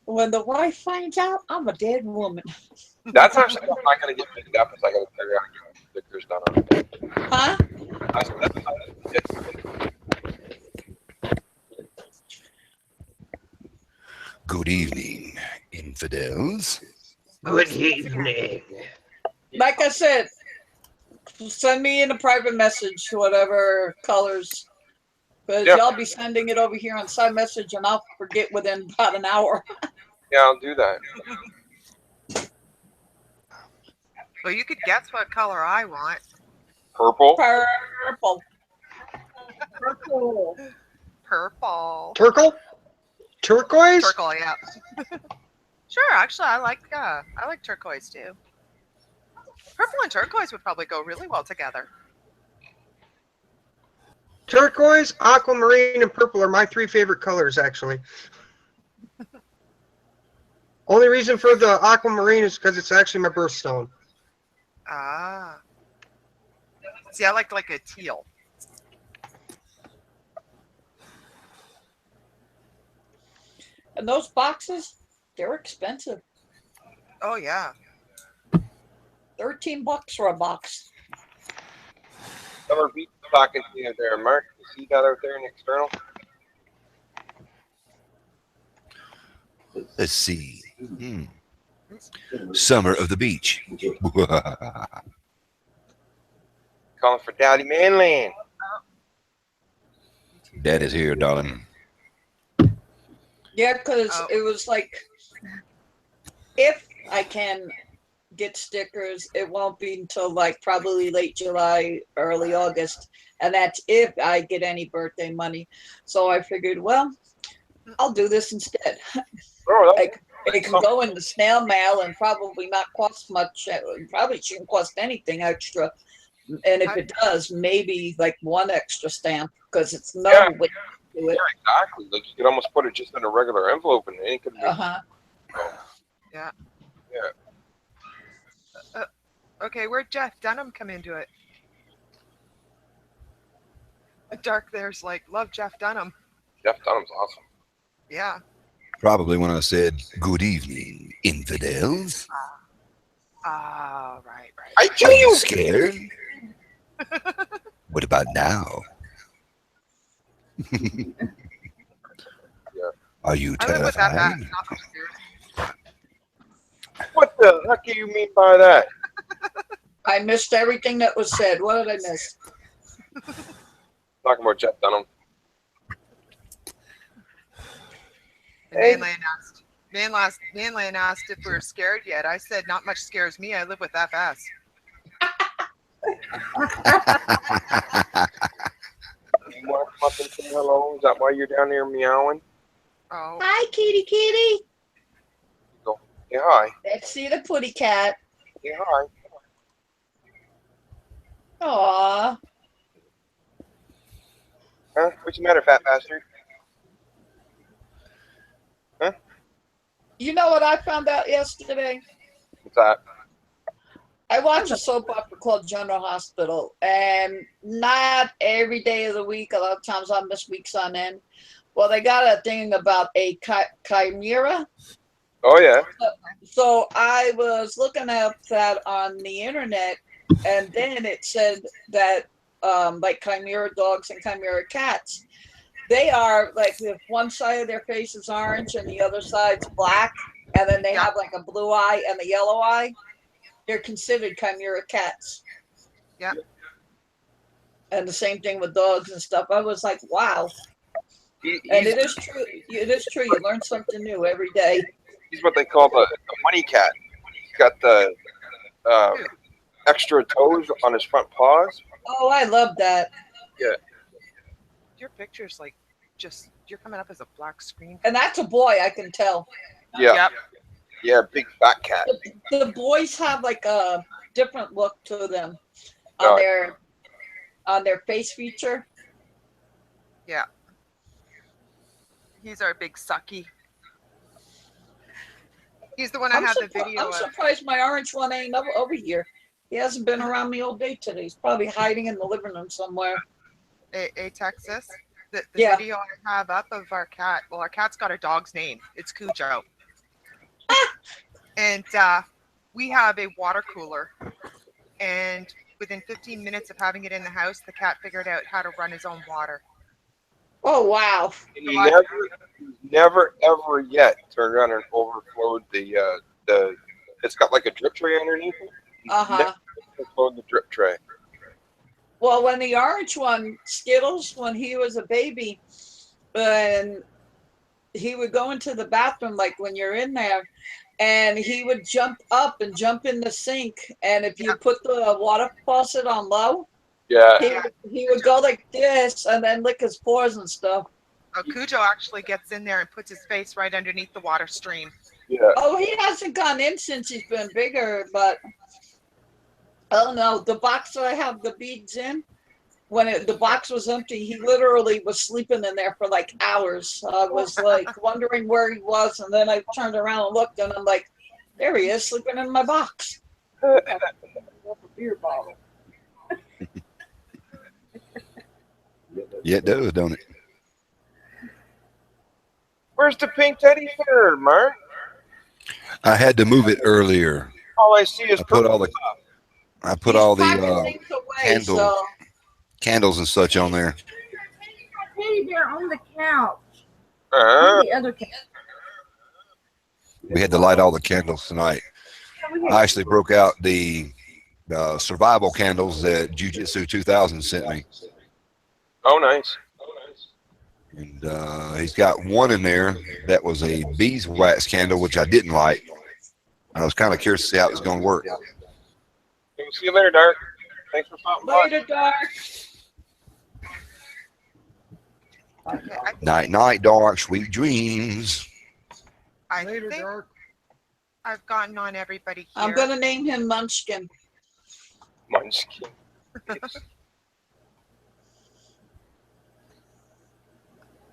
When the wife finds out, I'm a dead woman. That's actually I'm not going to get picked up if I got to figure out how to get stickers done on it. Huh? I said, that's not gonna get Good evening, infidels. Good evening. Like I said, send me in a private message, whatever colors. Because y'all be sending it over here on side message, and I'll forget within about an hour. Yeah, I'll do that. Well, you could guess what color I want. Purple. Purple. Purple. Purple. Turkle? Turquoise? Turquoise, yeah. Sure, actually, I like turquoise too. Purple and turquoise would probably go really well together. Turquoise, aquamarine, and purple are my 3 favorite colors, actually. Only reason for the aquamarine is because it's actually my birthstone. Ah. See, I like a teal. And those boxes, they're expensive. Oh yeah. $13 for a box. Summer Beach talking to you there, Mark. You see that out there in external? Let's see. Summer of the beach. Calling for Daddy Manland. Dad is here, darling. Yeah, because it was like, if I can get stickers, it won't be until like probably late July, early August. And that's if I get any birthday money. So I figured, well, I'll do this instead. Oh, It can go in the snail mail and probably not cost much. It probably shouldn't cost anything extra. And if it does, maybe like one extra stamp because it's no way to do it. yeah, exactly. Like you could almost put it just in a regular envelope and it could be. Yeah. Yeah. Okay, where'd Jeff Dunham come into it? Dark there's like, love Jeff Dunham. Jeff Dunham's awesome. Yeah. Probably when I said, "Good evening, infidels." Right. I Are tell you you. scared? What about now? Are you I live with that bat, terrified? not upstairs. What the heck do you mean by that? I missed everything that was said. What did I miss? Talking about Jeff Dunham. And Manland asked if we were scared yet. I said, not much scares me. I live with FS. You want to come up and say hello? Is that why you're down there meowing? Oh. Hi, kitty. Go. Yeah, hi. Let's see the putty cat. Yeah, hi. Aw. Huh? What's the matter, fat bastard? You know what I found out yesterday? What's that? I watch a soap opera called General Hospital, and not every day of the week. A lot of times I miss weeks on end. Well, they got a thing about a chimera. Oh, yeah. So I was looking up that on the internet, and then it said that like chimera dogs and chimera cats, they are like if one side of their face is orange and the other side's black, and then they have like a blue eye and a yellow eye. They're considered chimera cats. Yeah. And the same thing with dogs and stuff. I was like, wow. And it is true. It is true. You learn something new every day. He's what they call the money cat. He's got the extra toes on his front paws. Oh, I love that. Yeah. Your picture's like you're coming up as a black screen. And that's a boy, I can tell. Yeah. Yep. Yeah, big fat cat. The boys have like a different look to them on their face feature. Yeah. He's our big sucky. He's the one I have the video I'm of. surprised my orange one ain't over here. He hasn't been around me all day today. He's probably hiding in the living room somewhere. Texas. The Yeah. video I have up of our cat. Well, our cat's got a dog's name. It's Cujo. And we have a water cooler. And within 15 minutes of having it in the house, the cat figured out how to run his own water. Oh, wow. And he never ever yet turned around and overflowed the it's got like a drip tray underneath it. Uh-huh. Overflowed the drip tray. Well, when the orange one, Skittles, when he was a baby, and he would go into the bathroom, like when you're in there, and he would jump up and jump in the sink. And if you put the water faucet on low, he would go like this and then lick his paws and stuff. Oh, Cujo actually gets in there and puts his face right underneath the water stream. Yeah. Oh, he hasn't gone in since he's been bigger, but oh no, the box that I have the beads in, when the box was empty, he literally was sleeping in there for like hours. So I was like wondering where he was, and then I turned around and looked, and I'm like, there he is, sleeping in my box. A beer bottle. Yeah, it does, don't it? Where's the pink teddy bear, Mark? I had to move it earlier. All I see is I put purple all the stuff. I put He's all packing the things away, candles so candles and such on there. Teddy bear on the couch. Uh-huh. On the other couch. We had to light all the candles tonight. I actually broke out the survival candles that Jiu-Jitsu 2000 sent me. Oh, nice. And he's got one in there that was a beeswax candle, which I didn't light. I was kind of curious to see how it was going to work. We'll see you later, Dark. Thanks for stopping by. later, Dark. Night, night, dark, sweet dreams. I Later, think Dark. I've gotten on everybody here. I'm gonna name him Munchkin. Munchkin.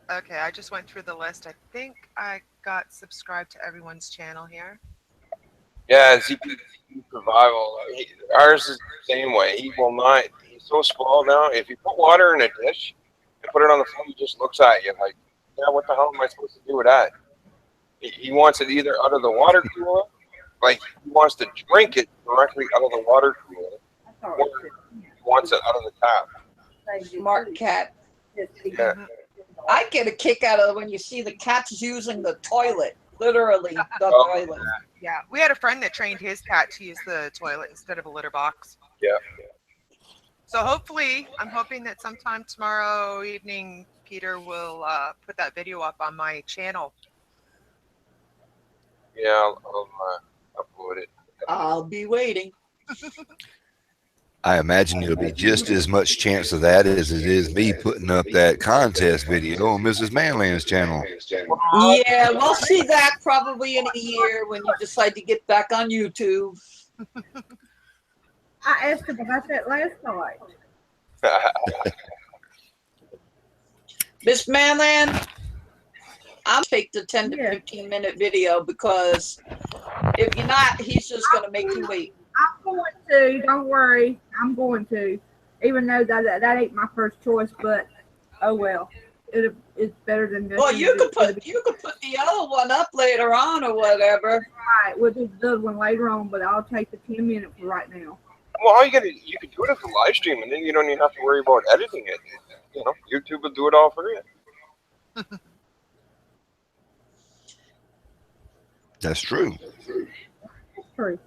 Okay, I just went through the list. I think I got subscribed to everyone's channel here. Yeah, ZP Survival. Ours is the same way. He will not. He's so small now. If you put water in a dish and put it on the floor, he just looks at you like, yeah, what the hell am I supposed to do with that? He wants it either out of the water cooler, like he wants to drink it directly out of the water cooler, or he wants it out of the tap. Smart cat. Yeah. I get a kick out of when you see the cats using the toilet, literally the toilet. Yeah, we had a friend that trained his cat to use the toilet instead of a litter box. Yeah. So hopefully, I'm hoping that sometime tomorrow evening, Peter will put that video up on my channel. Yeah, I'll upload it. I'll be waiting. I imagine it'll be just as much chance of that as it is me putting up that contest video on Mrs. Manland's channel. Yeah, we'll see that probably in a year when you decide to get back on YouTube. I asked him about that last night. Miss Manland, I'll take the 10 to 15 minute video because if you're not, he's just going to make you wait. I'm going to. Don't worry. I'm going to. Even though that ain't my first choice, but oh well. It's better than this. Well, you could put the other one up later on or whatever. Right, we'll do the other one later on, but I'll take the 10-minute for right now. Well, all you can do it as a live stream, and then you don't even have to worry about editing it. You know, YouTube will do it all for you. That's true. It's true.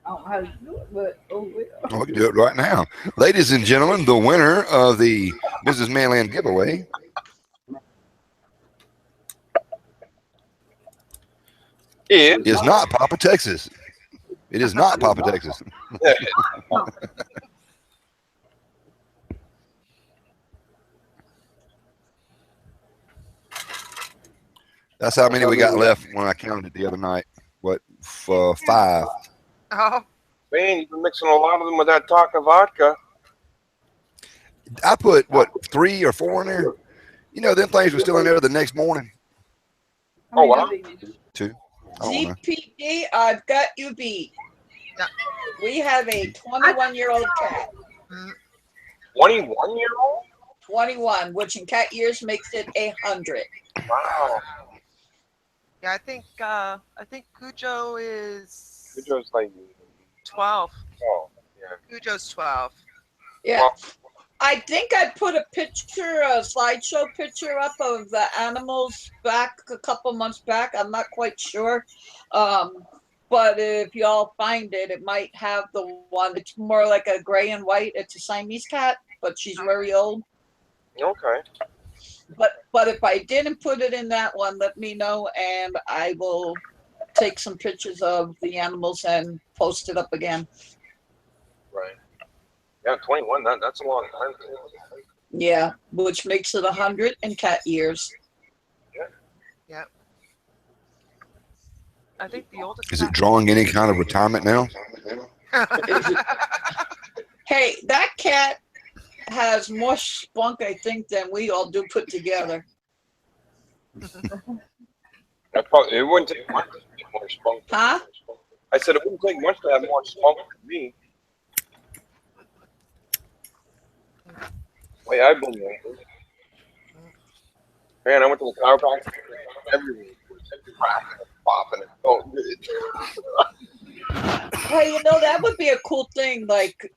I don't know how to do it, but oh well. We can do it right now. Ladies and gentlemen, the winner of the Mrs. Manland giveaway is not Papa Texas. It is not Papa Texas. That's how many we got left when I counted it the other night. What, 5? Oh, Man, you've been mixing a lot of them with that Taka vodka. I put, what, 3 or 4 in there? You know, them things were still in there the next morning. Oh, wow. 2. I don't know. ZPD, I've got you beat. We have a 21-year-old cat. 21-year-old? 21, which in cat years makes it 100. Wow. yeah. I think Cujo is Cujo's like 12. Oh, yeah. Cujo's 12. Yeah. I think I put a slideshow picture up of the animals back a couple months back. I'm not quite sure. But if y'all find it, it might have the one. It's more like a gray and white. It's a Siamese cat, but she's very old. Okay. But if I didn't put it in that one, let me know, and I will take some pictures of the animals and post it up again. Right. Yeah, 21. That's a long time. Yeah, which makes it 100 in cat years. Yeah. I think the oldest. Is it drawing any kind of retirement now? Hey, that cat has more spunk, I think, than we all do put together. It wouldn't take much to get more spunk. Huh? I said it wouldn't take much to have more spunk than me. Wait, I've been there. Man, I went to the chiropractor. Everything was cracking and popping and felt good. Hey, you know, that would be a cool thing. Like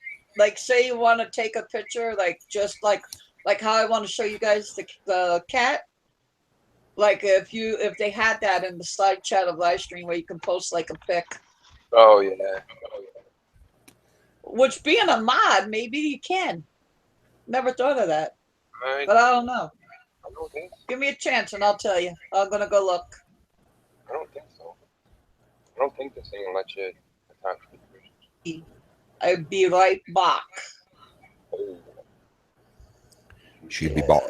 say you want to take a picture, like just like how I want to show you guys the cat. Like if they had that in the slide chat of live stream where you can post like a pic. Oh yeah. Which being a mod, maybe you can. Never thought of that. But I don't know. I don't think so. Give me a chance and I'll tell you. I'm gonna go look. I don't think so. I don't think this thing will let you attach pictures. I'd be right back. Oh. She'd be back.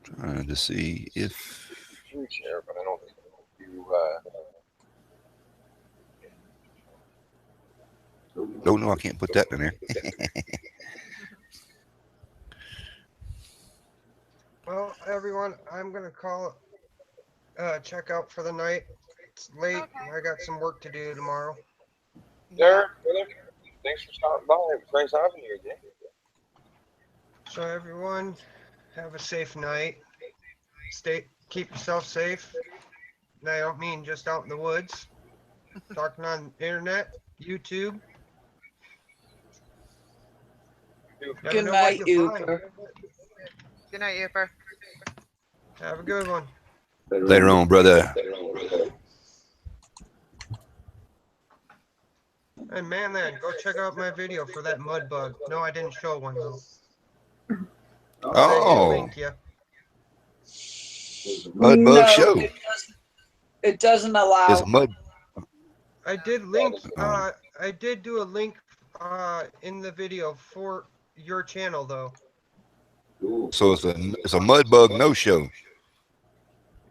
Trying to see if. You share, but I don't think you. No, I can't put that in there. Well, everyone, I'm gonna call check out for the night. It's late. Okay. I got some work to do tomorrow. Derek, thanks for stopping by. It was nice having you again. So everyone, have a safe night. Keep yourself safe. And I don't mean just out in the woods. Talking on the internet, YouTube. Never Good know night, what you'll find. Uber. Good night, Uber. Have a good one. Later on, brother. And Manland, go check out my video for that mud bug. No, I didn't show one though. Oh, Link, yeah. Mud Bug Show. It doesn't allow. There's a mud. I did link. I did do a link in the video for your channel though. So it's a mud bug no show.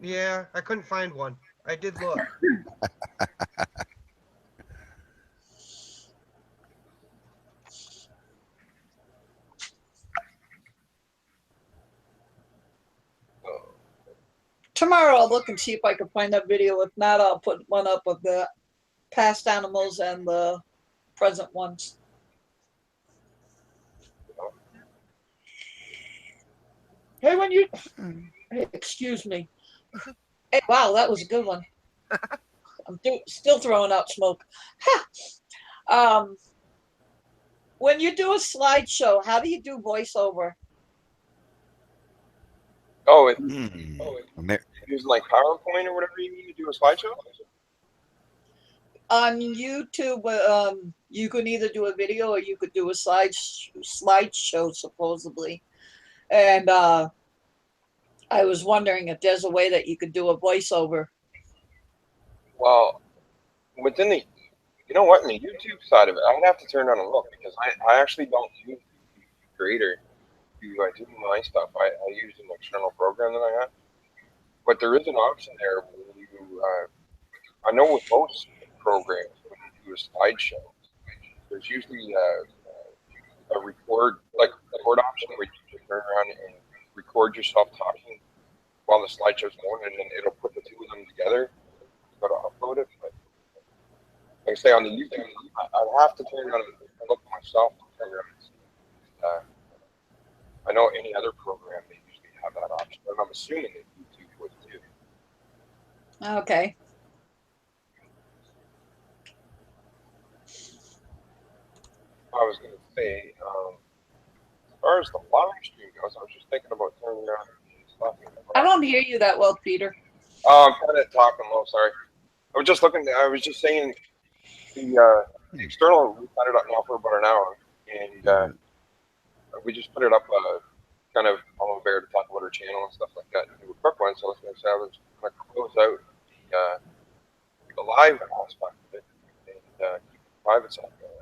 Yeah, I couldn't find one. I did look. Tomorrow I'll look and see if I can find that video. If not, I'll put one up of the past animals and the present ones. Hey, hey, excuse me. Hey, wow, that was a good one. I'm still throwing out smoke. Ha! When you do a slideshow, how do you do voiceover? Oh, using like PowerPoint or whatever you need to do a slideshow? On YouTube, you can either do a video or you could do a slideshow, supposedly. And I was wondering if there's a way that you could do a voiceover. Well, within the, you know what, in the YouTube side of it, I would have to turn on a look because I actually don't use Creator to do my stuff. I use an external program that I have. But there is an option there where you, I know with most programs, when you do a slideshow, there's usually a record option where you can turn around and record yourself talking while the slideshow's going, and then it'll put the two of them together. You got to upload it. But like I say, on the YouTube, I'd have to turn around and look myself to turn around and see. I know any other program, they usually have that option, and I'm assuming that YouTube would too. Okay. I was going to say, as far as the live stream goes, I was just thinking about turning around and stuff. I don't hear you that well, Peter. Oh, I'm kind of talking low, sorry. I was just looking, I was just saying the external, we had it up now for about an hour, and we just put it up kind of on Bear to talk about our channel and stuff like that, and do a quick one. So I was going to say I was going to close out the live aspect of it and keep the private side going.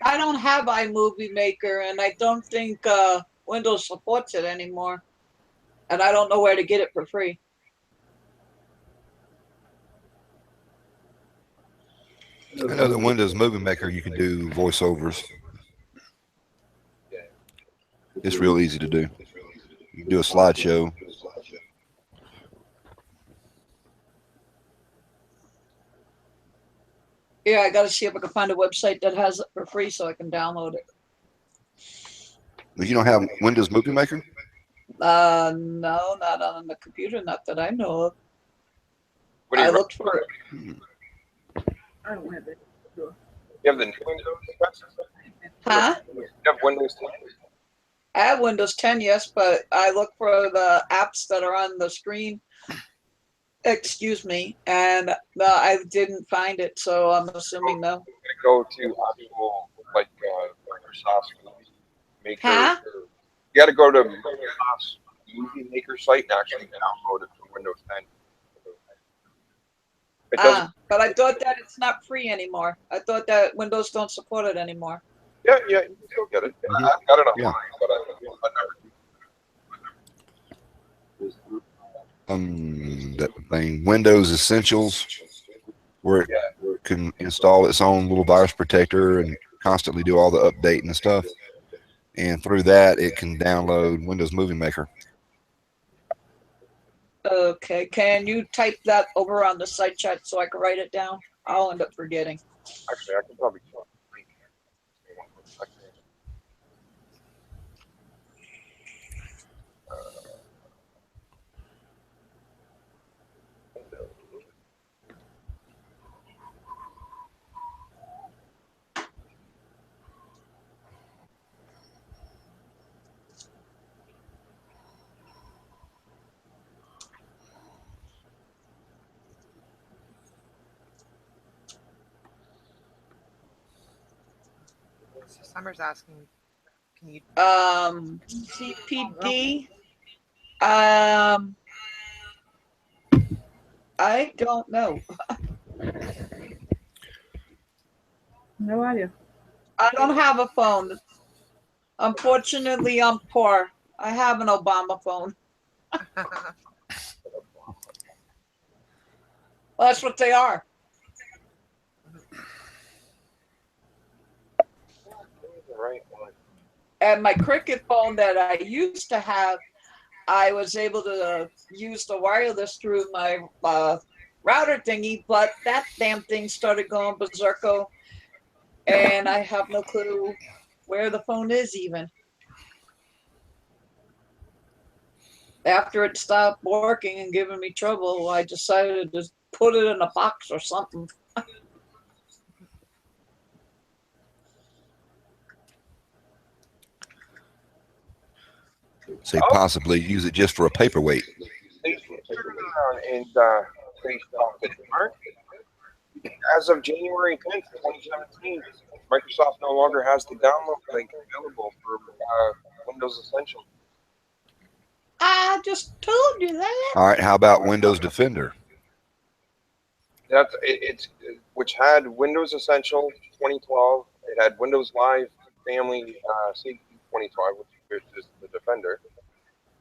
I don't have iMovie Maker, and I don't think Windows supports it anymore. And I don't know where to get it for free. I know the Windows Movie Maker you can do voiceovers. It's real easy to do. You can do a slideshow. Yeah, I got to see if I can find a website that has it for free so I can download it. You don't have Windows Movie Maker? No, not on the computer, not that I know of. What do you I looked for it. I don't have it. You have the new Windows? Huh? You have Windows 10? I have Windows 10, yes, but I look for the apps that are on the screen. Excuse me, and I didn't find it, so I'm assuming no. Go to actual, like, Microsoft Movie Maker. Huh? You got to go to Microsoft's Movie Maker site and actually download it from Windows 10. It doesn't. But I thought that it's not free anymore. I thought that Windows don't support it anymore. Yeah, you can still get it. Mhm. I've got it on Yeah. mine, but I never. That thing, Windows Essentials, where it can install its own little virus protector and constantly do all the updating and stuff. And through that, it can download Windows Movie Maker. Okay, can you type that over on the site chat so I can write it down? I'll end up forgetting. Actually, I can probably. Summer's asking, can you? CPD. I don't know. No idea. I don't have a phone. Unfortunately, I'm poor. I have an Obama phone. Well, that's what they are. And my Cricket phone that I used to have, I was able to use the wireless through my router thingy, but that damn thing started going berserko, and I have no clue where the phone is even. After it stopped working and giving me trouble, I decided to put it in a box or something. Say possibly use it just for a paperweight. They turn around and they stopped it. As of January 10th, 2017, Microsoft no longer has the download link available for Windows Essential. I just told you that. All right, how about Windows Defender? It's which had Windows Essential 2012. It had Windows Live Family Safety 2012, which is the Defender.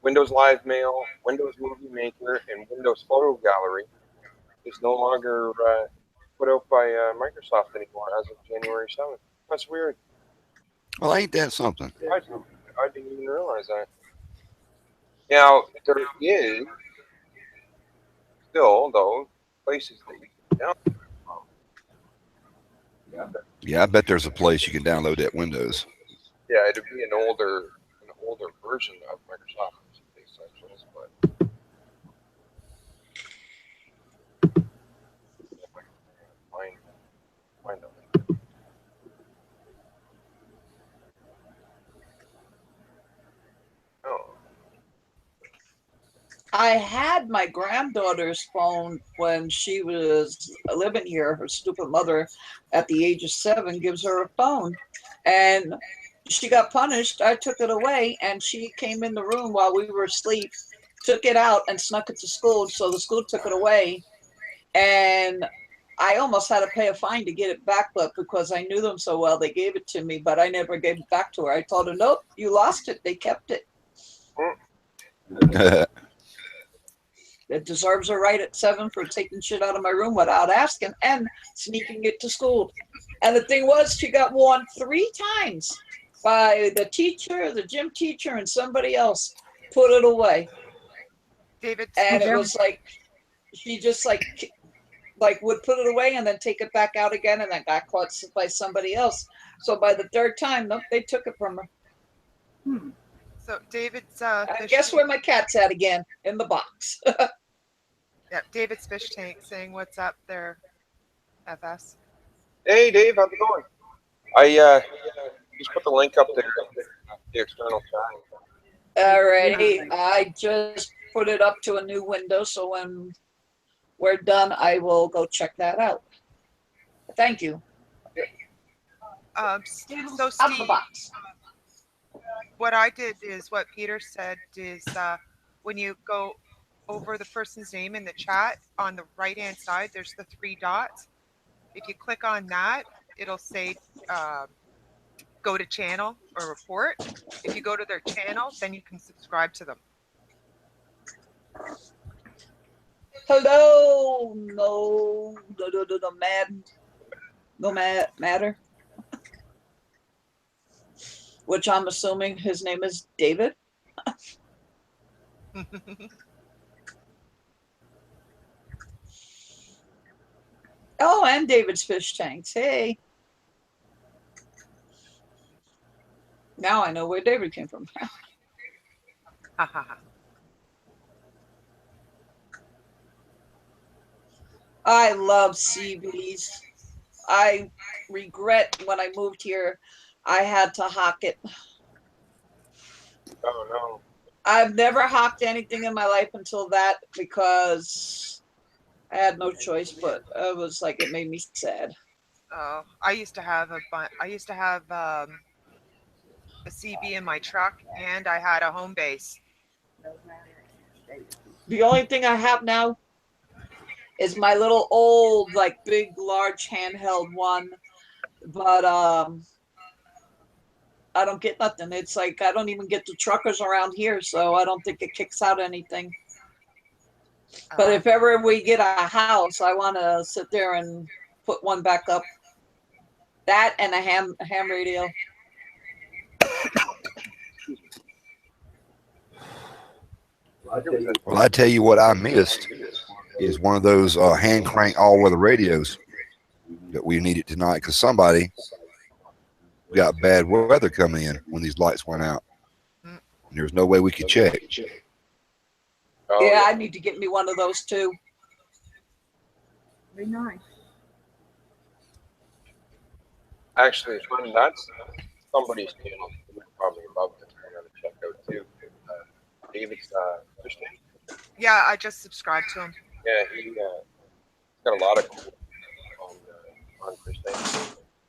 Windows Live Mail, Windows Movie Maker, and Windows Photo Gallery is no longer put out by Microsoft anymore as of January 7th. That's weird. Well, ain't that something? I didn't even realize that. Now, there is still, though, places that you can download from. Yeah, I bet there's a place you can download that Windows. Yeah, it'd be an older version of Microsoft Essentials, but find them. Oh. I had my granddaughter's phone when she was living here. Her stupid mother, at the age of 7, gives her a phone. And she got punished. I took it away, and she came in the room while we were asleep, took it out, and snuck it to school. So the school took it away. And I almost had to pay a fine to get it back, but because I knew them so well, they gave it to me, but I never gave it back to her. I told her, nope, you lost it. They kept it. it deserves a right at 7 for taking shit out of my room without asking and sneaking it to school. And the thing was, she got warned 3 times by the teacher, the gym teacher, and somebody else. Put it away. David, And it was like, she just like would put it away and then take it back out again, and then got caught by somebody else. So by the 3rd time, nope, they took it from her. So David's guess where my cat's at again? In the box. Yeah, David's fish tank saying what's up there, FS. Hey, Dave, how's it going? I just put the link up there, the external chat. Alrighty, I just put it up to a new window, so when we're done, I will go check that out. Thank you. So Out of the Steve, box. what I did is what Peter said is when you go over the person's name in the chat, on the right-hand side, there's the 3 dots. If you click on that, it'll say go to channel or report. If you go to their channel, then you can subscribe to them. Hello, no matter. Which I'm assuming his name is David. Oh, and David's fish tanks. Hey. Now I know where David came from. I love CBs. I regret when I moved here, I had to hawk it. Oh, no. I've never hawked anything in my life until that, because I had no choice, but it was like, it made me sad. Oh, I used to have a CB in my truck, and I had a home base. The only thing I have now is my little old, like, big, large handheld one, but I don't get nothing. It's like, I don't even get the truckers around here, so I don't think it kicks out anything. But if ever we get a house, I want to sit there and put one back up. That and a ham radio. Well, I tell you what I missed is one of those hand crank all weather radios that we needed tonight, because somebody got bad weather coming in when these lights went out. And there was no way we could check. Oh, Yeah, I need to get me one of those too. Be nice. Actually, it's funny. That's somebody's channel. Probably above this. I gotta check out too. David's fish tank. Yeah, I just subscribed to him. Yeah, he's got a lot of cool on fish tank.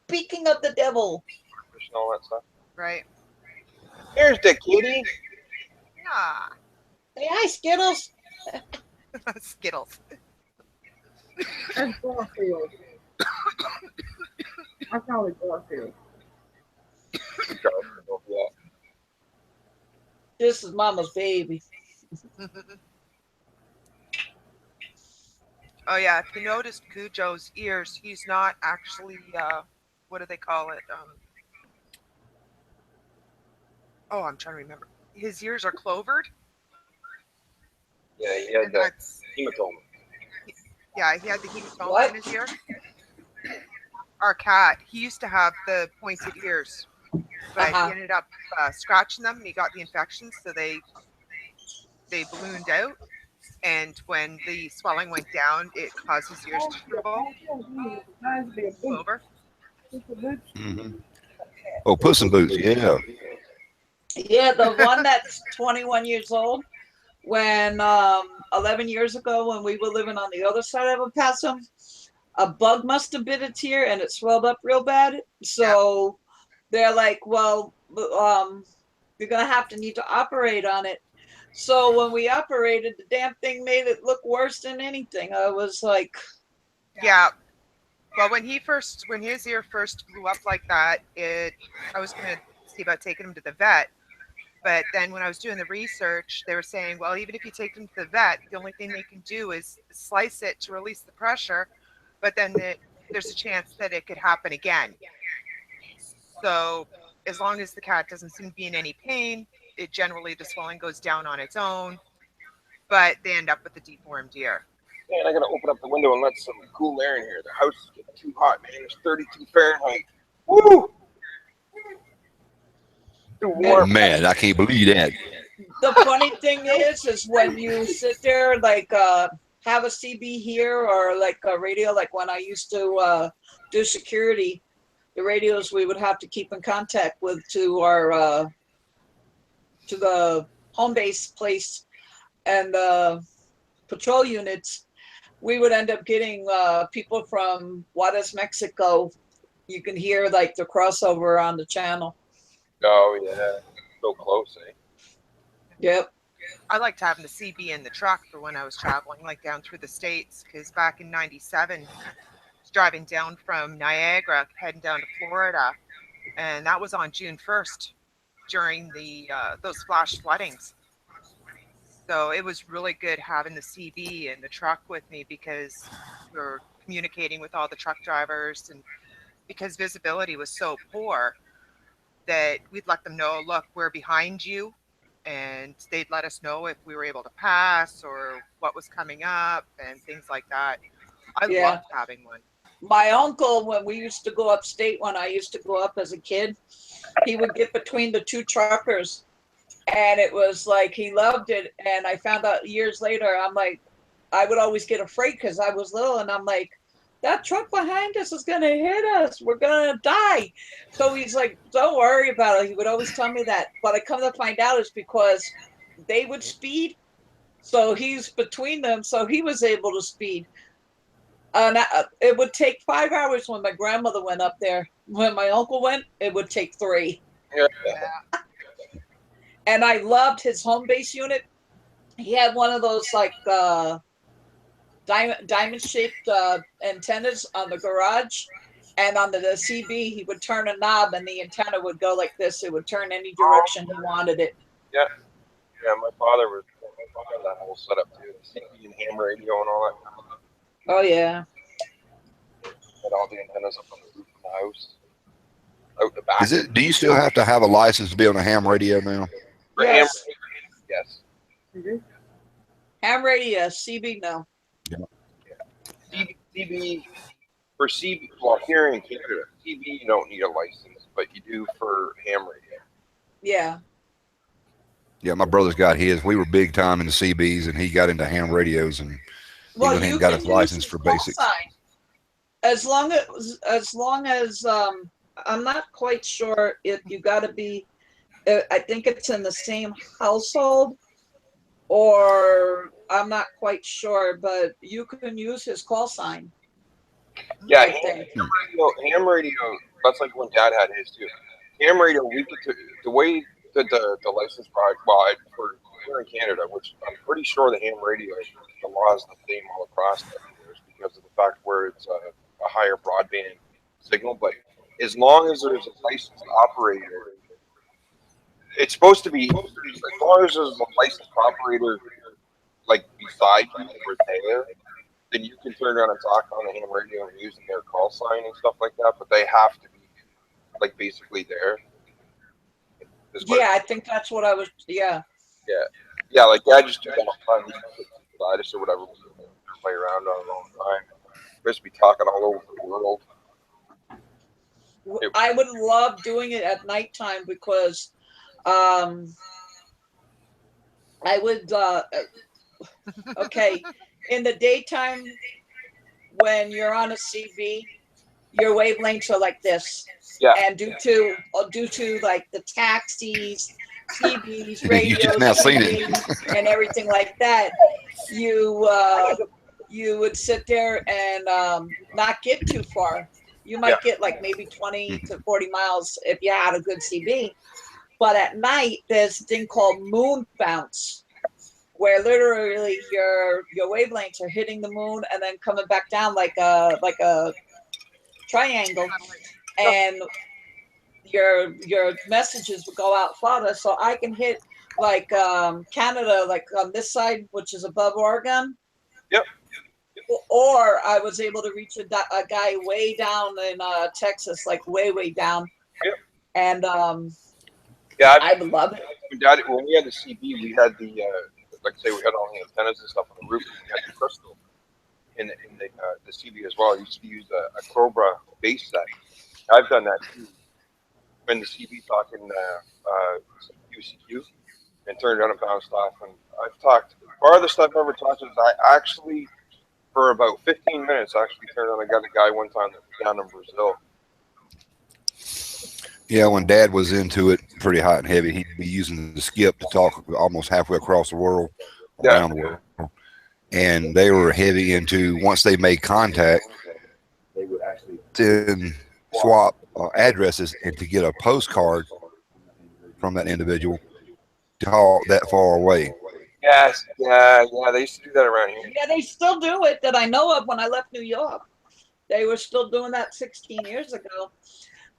Speaking of the devil. Fish and all that stuff. Right. Here's the kitty. Yeah. Hey, hi, Skittles. Skittles. That's Garfield. I call it Garfield. Yeah. This is Mama's baby. Oh yeah, if you noticed Cujo's ears, he's not actually what do they call it? Oh, I'm trying to remember. His ears are clovered. Yeah, he had that hematoma. Yeah, he had the hematoma What? in his ear. Our cat, he used to have the pointed ears, but he ended up scratching them, and he got the infection, so they ballooned out. And when the swelling went down, it caused his ears to shrivel over. Oh, Puss in Boots, yeah. Yeah, the one that's 21 years old. When 11 years ago, when we were living on the other side of El Paso, a bug must have bit its ear and it swelled up real bad. So they're like, well, you're going to need to operate on it. So when we operated, the damn thing made it look worse than anything. I was like, yeah. Well, when his ear first blew up like that, I was going to see about taking him to the vet. But then when I was doing the research, they were saying, well, even if you take them to the vet, the only thing they can do is slice it to release the pressure, but then there's a chance that it could happen again. So as long as the cat doesn't seem to be in any pain, it generally, the swelling goes down on its own, but they end up with a deformed ear. Man, I gotta open up the window and let some cool air in here. The house is getting too hot, man. It's 32 Fahrenheit. Woo! Too warm. Man, I can't believe that. The funny thing is when you sit there, like, have a CB here or like a radio, like when I used to do security, the radios we would have to keep in contact with to our to the home base place and the patrol units, we would end up getting people from Juarez, Mexico. You can hear like the crossover on the channel. Oh, yeah. So close, eh? Yep. I liked having the CB in the truck for when I was traveling, like down through the States, because back in '97, I was driving down from Niagara, heading down to Florida, and that was on June 1st during the those flash floodings. So it was really good having the CB in the truck with me because we were communicating with all the truck drivers, and because visibility was so poor that we'd let them know, look, we're behind you, and they'd let us know if we were able to pass or what was coming up and things like that. I loved having one. My uncle, when we used to go upstate, when I used to go up as a kid, he would get between the two truckers, and it was like he loved it. And I found out years later, I'm like, I would always get afraid because I was little, and I'm like, that truck behind us is gonna hit us. We're gonna die. So he's like, don't worry about it. He would always tell me that. But I come to find out it's because they would speed. So he's between them. So he was able to speed. And it would take 5 hours when my grandmother went up there. When my uncle went, it would take 3. Yeah. And I loved his home base unit. He had one of those like diamond shaped antennas on the garage, and on the CB he would turn a knob and the antenna would go like this. It would turn any direction he wanted it. Yeah, my father was that whole setup too, the CB and ham radio and all that. Oh yeah. Had all the antennas up on the roof of the house, out the back. Do you still have to have a license to be on a ham radio now? Yes. Yes. Ham radio, CB no. CB for CB. Well, here in Canada, CB you don't need a license, but you do for ham radio. Yeah. Yeah, my brother's got his. We were big time in the CBs, and he got into ham radios, and well, he got his license for basic. As long as I'm not quite sure if you got to be. I think it's in the same household, or I'm not quite sure, but you can use his call sign. Yeah, ham radio. That's like when Dad had his too. Ham radio. We get to the way that the license product. Well, for here in Canada, which I'm pretty sure the ham radio, the law is the same all across the years because of the fact where it's a higher broadband signal. But as long as there's a licensed operator. It's supposed to be, as long as there's a licensed operator, like beside you or there, then you can turn around and talk on the ham radio and using their call sign and stuff like that. But they have to be, like, basically there. Yeah, I think that's what I was. Yeah. Yeah. Like I just do that all the time. Or whatever, play around on a long time. Supposed to be talking all over the world. I would love doing it at nighttime because. I would, okay, in the daytime, when you're on a CB, your wavelengths are like this. Yeah. And due to like the taxis, CBs, radios, you just now seen it. and everything like that, you would sit there and not get too far. You might get like maybe 20 to 40 miles if you had a good CB. But at night, there's a thing called moon bounce, where literally your wavelengths are hitting the moon and then coming back down like a triangle, and your messages would go out farther. So I can hit like Canada, like on this side, which is above Oregon. Yep. Or I was able to reach a guy way down in Texas, like way down. Yep. And yeah, I would love it. When we had the CB, we had the like I say, we had all the antennas and stuff on the roof. And we had the crystal in the CB as well. I used to use a Cobra base set. I've done that too. When the CB talking UCQ and turned it on and bounced off. And I've talked. The farthest I've ever talked is I actually, for about 15 minutes, actually turned on. I got a guy one time that was down in Brazil. Yeah, when Dad was into it pretty hot and heavy, he'd be using the skip to talk almost halfway across the world, around the world. And they were heavy into, once they made contact, they would actually then swap addresses and to get a postcard from that individual to call that far away. Yes, yeah, they used to do that around here. Yeah, they still do it that I know of. When I left New York, they were still doing that 16 years ago.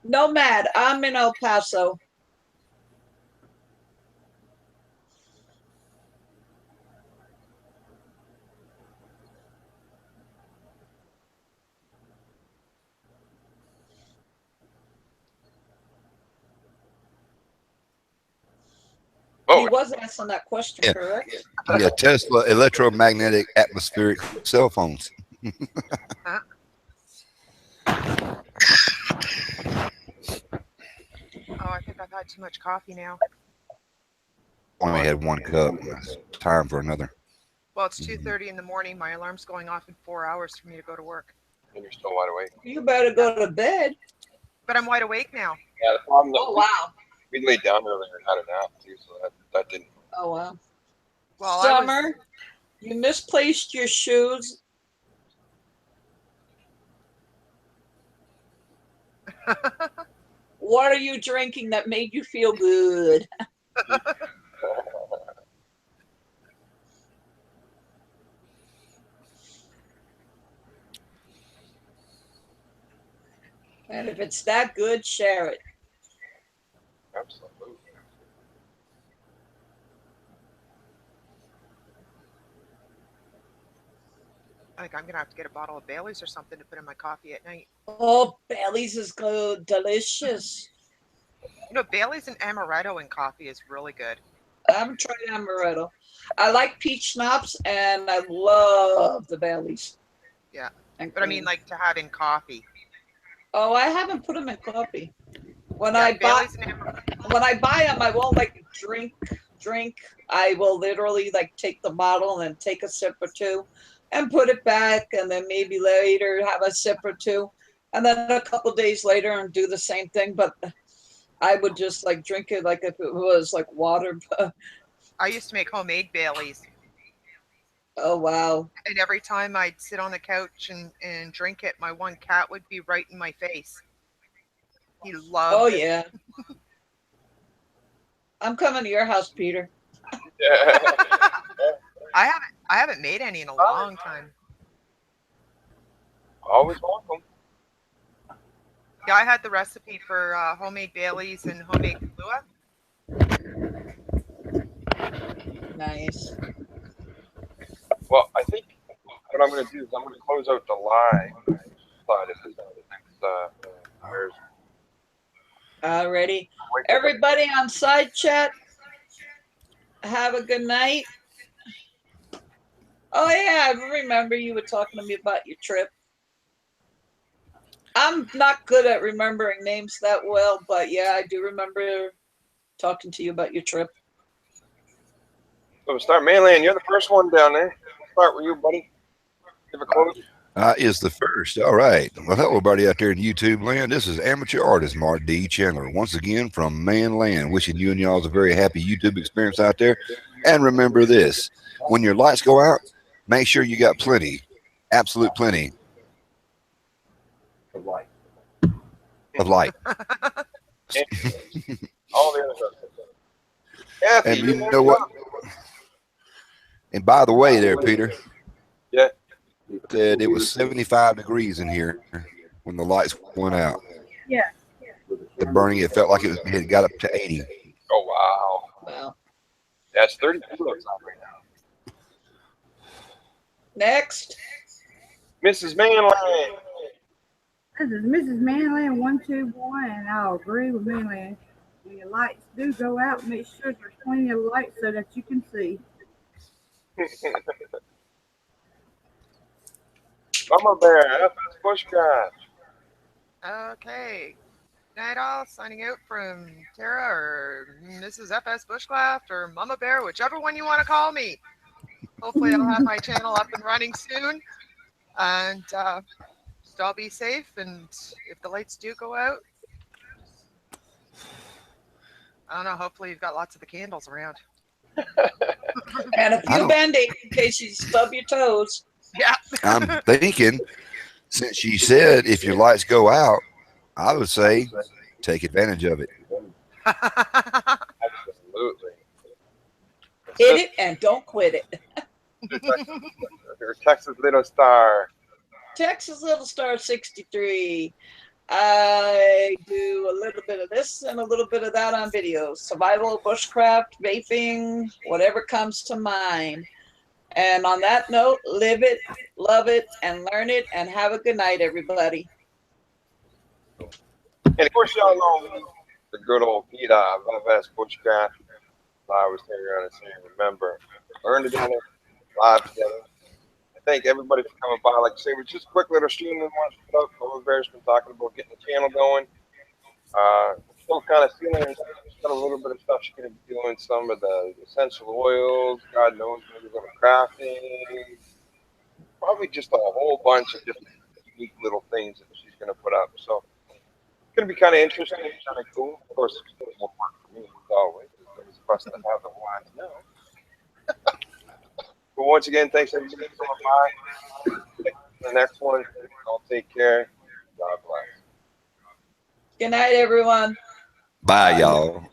Nomad, I'm in El Paso. Oh, he was asking that question, yeah. Correct? Yeah, Tesla electromagnetic atmospheric cell phones. Oh, I think I've had too much coffee now. Only had one cup. It's time for another. Well, it's 2:30 in the morning. My alarm's going off in 4 hours for me to go to work. And you're still wide awake. You better go to bed. But I'm wide awake now. Yeah, the problem that Oh, wow. we laid down earlier and had a nap too, so that didn't. Oh, wow. Well, Summer, you misplaced your shoes. What are you drinking that made you feel good? And if it's that good, share it. Absolutely. I think I'm going to have to get a bottle of Bailey's or something to put in my coffee at night. Oh, Bailey's is good. Delicious. You know, Bailey's and amaretto in coffee is really good. I haven't tried amaretto. I like peach schnapps, and I love the Bailey's. Yeah. And But I mean, like to have in coffee. Oh, I haven't put them in coffee. When Yeah, I buy, Bailey's and when I buy them, I won't like drink. I will literally like take the bottle and take a sip or two, and put it back, and then maybe later have a sip or two, and then a couple days later and do the same thing. But I would just like drink it like if it was like water. I used to make homemade Baileys. Oh, wow. And every time I'd sit on the couch and drink it, my one cat would be right in my face. He loved it. Yeah. I'm coming to your house, Peter. Yeah. I haven't made any in a long time. Always welcome. Yeah, I had the recipe for homemade Baileys and homemade Kahlua. Nice. Well, I think what I'm going to do is I'm going to close out the live side of this. Alrighty. Everybody on side chat, have a good night. Oh, yeah, I remember you were talking to me about your trip. I'm not good at remembering names that well, but yeah, I do remember talking to you about your trip. So we'll start Manland. You're the first one down there. Start with you, buddy. Give a close. Is the first. All right. Well, hello, everybody out there in YouTube land. This is amateur artist Mark D. Chandler once again from Manland. Wishing you and y'all a very happy YouTube experience out there. And remember this: when your lights go out, make sure you got plenty, absolute plenty of light. All the other stuff. Kathy, And you know what? And by the way, there, Peter. Yeah. Said it was 75 degrees in here when the lights went out. Yeah. the burning, it felt like it had got up to 80. Oh wow. Wow. That's 30 kilos on right now. Next. Mrs. Manland. This is Mrs. Manland 121, and I'll agree with Manland. When your lights do go out, make sure there's plenty of light so that you can see. Momma Bear, FSBushcraft. Okay. Night all, signing out from Tara or Mrs. FSBushcraft or Mama Bear, whichever one you want to call me. Hopefully I'll have my channel up and running soon. And just all be safe. And if the lights do go out, I don't know, hopefully you've got lots of the candles around. And a few Band-Aids in case you stub your toes. Yeah. I'm thinking, since she said if your lights go out, I would say take advantage of it. Absolutely. Hit it and don't quit it. Your Texas Little Star. Texas Little Star 63. I do a little bit of this and a little bit of that on videos. Survival, bushcraft, vaping, whatever comes to mind. And on that note, live it, love it, and learn it, and have a good night, everybody. And of course, y'all know me, the good old Peter of FSBushcraft. I was here on saying, remember, learn together, live together. I thank everybody for coming by. Like I say, we're just a quick little stream we want to put up. Momma Bear's been talking about getting the channel going. Still kind of feeling she's got a little bit of stuff she's going to be doing. Some of the essential oils, God knows, maybe a little crafting. Probably just a whole bunch of different unique little things that she's going to put up. So it's going to be kind of interesting, kind of cool. Of course, it's still more work for me, as always. It's for us to have the lines now. But once again, thanks everybody for coming by. The next one, I'll take care. God bless. Good night, everyone. Bye, y'all.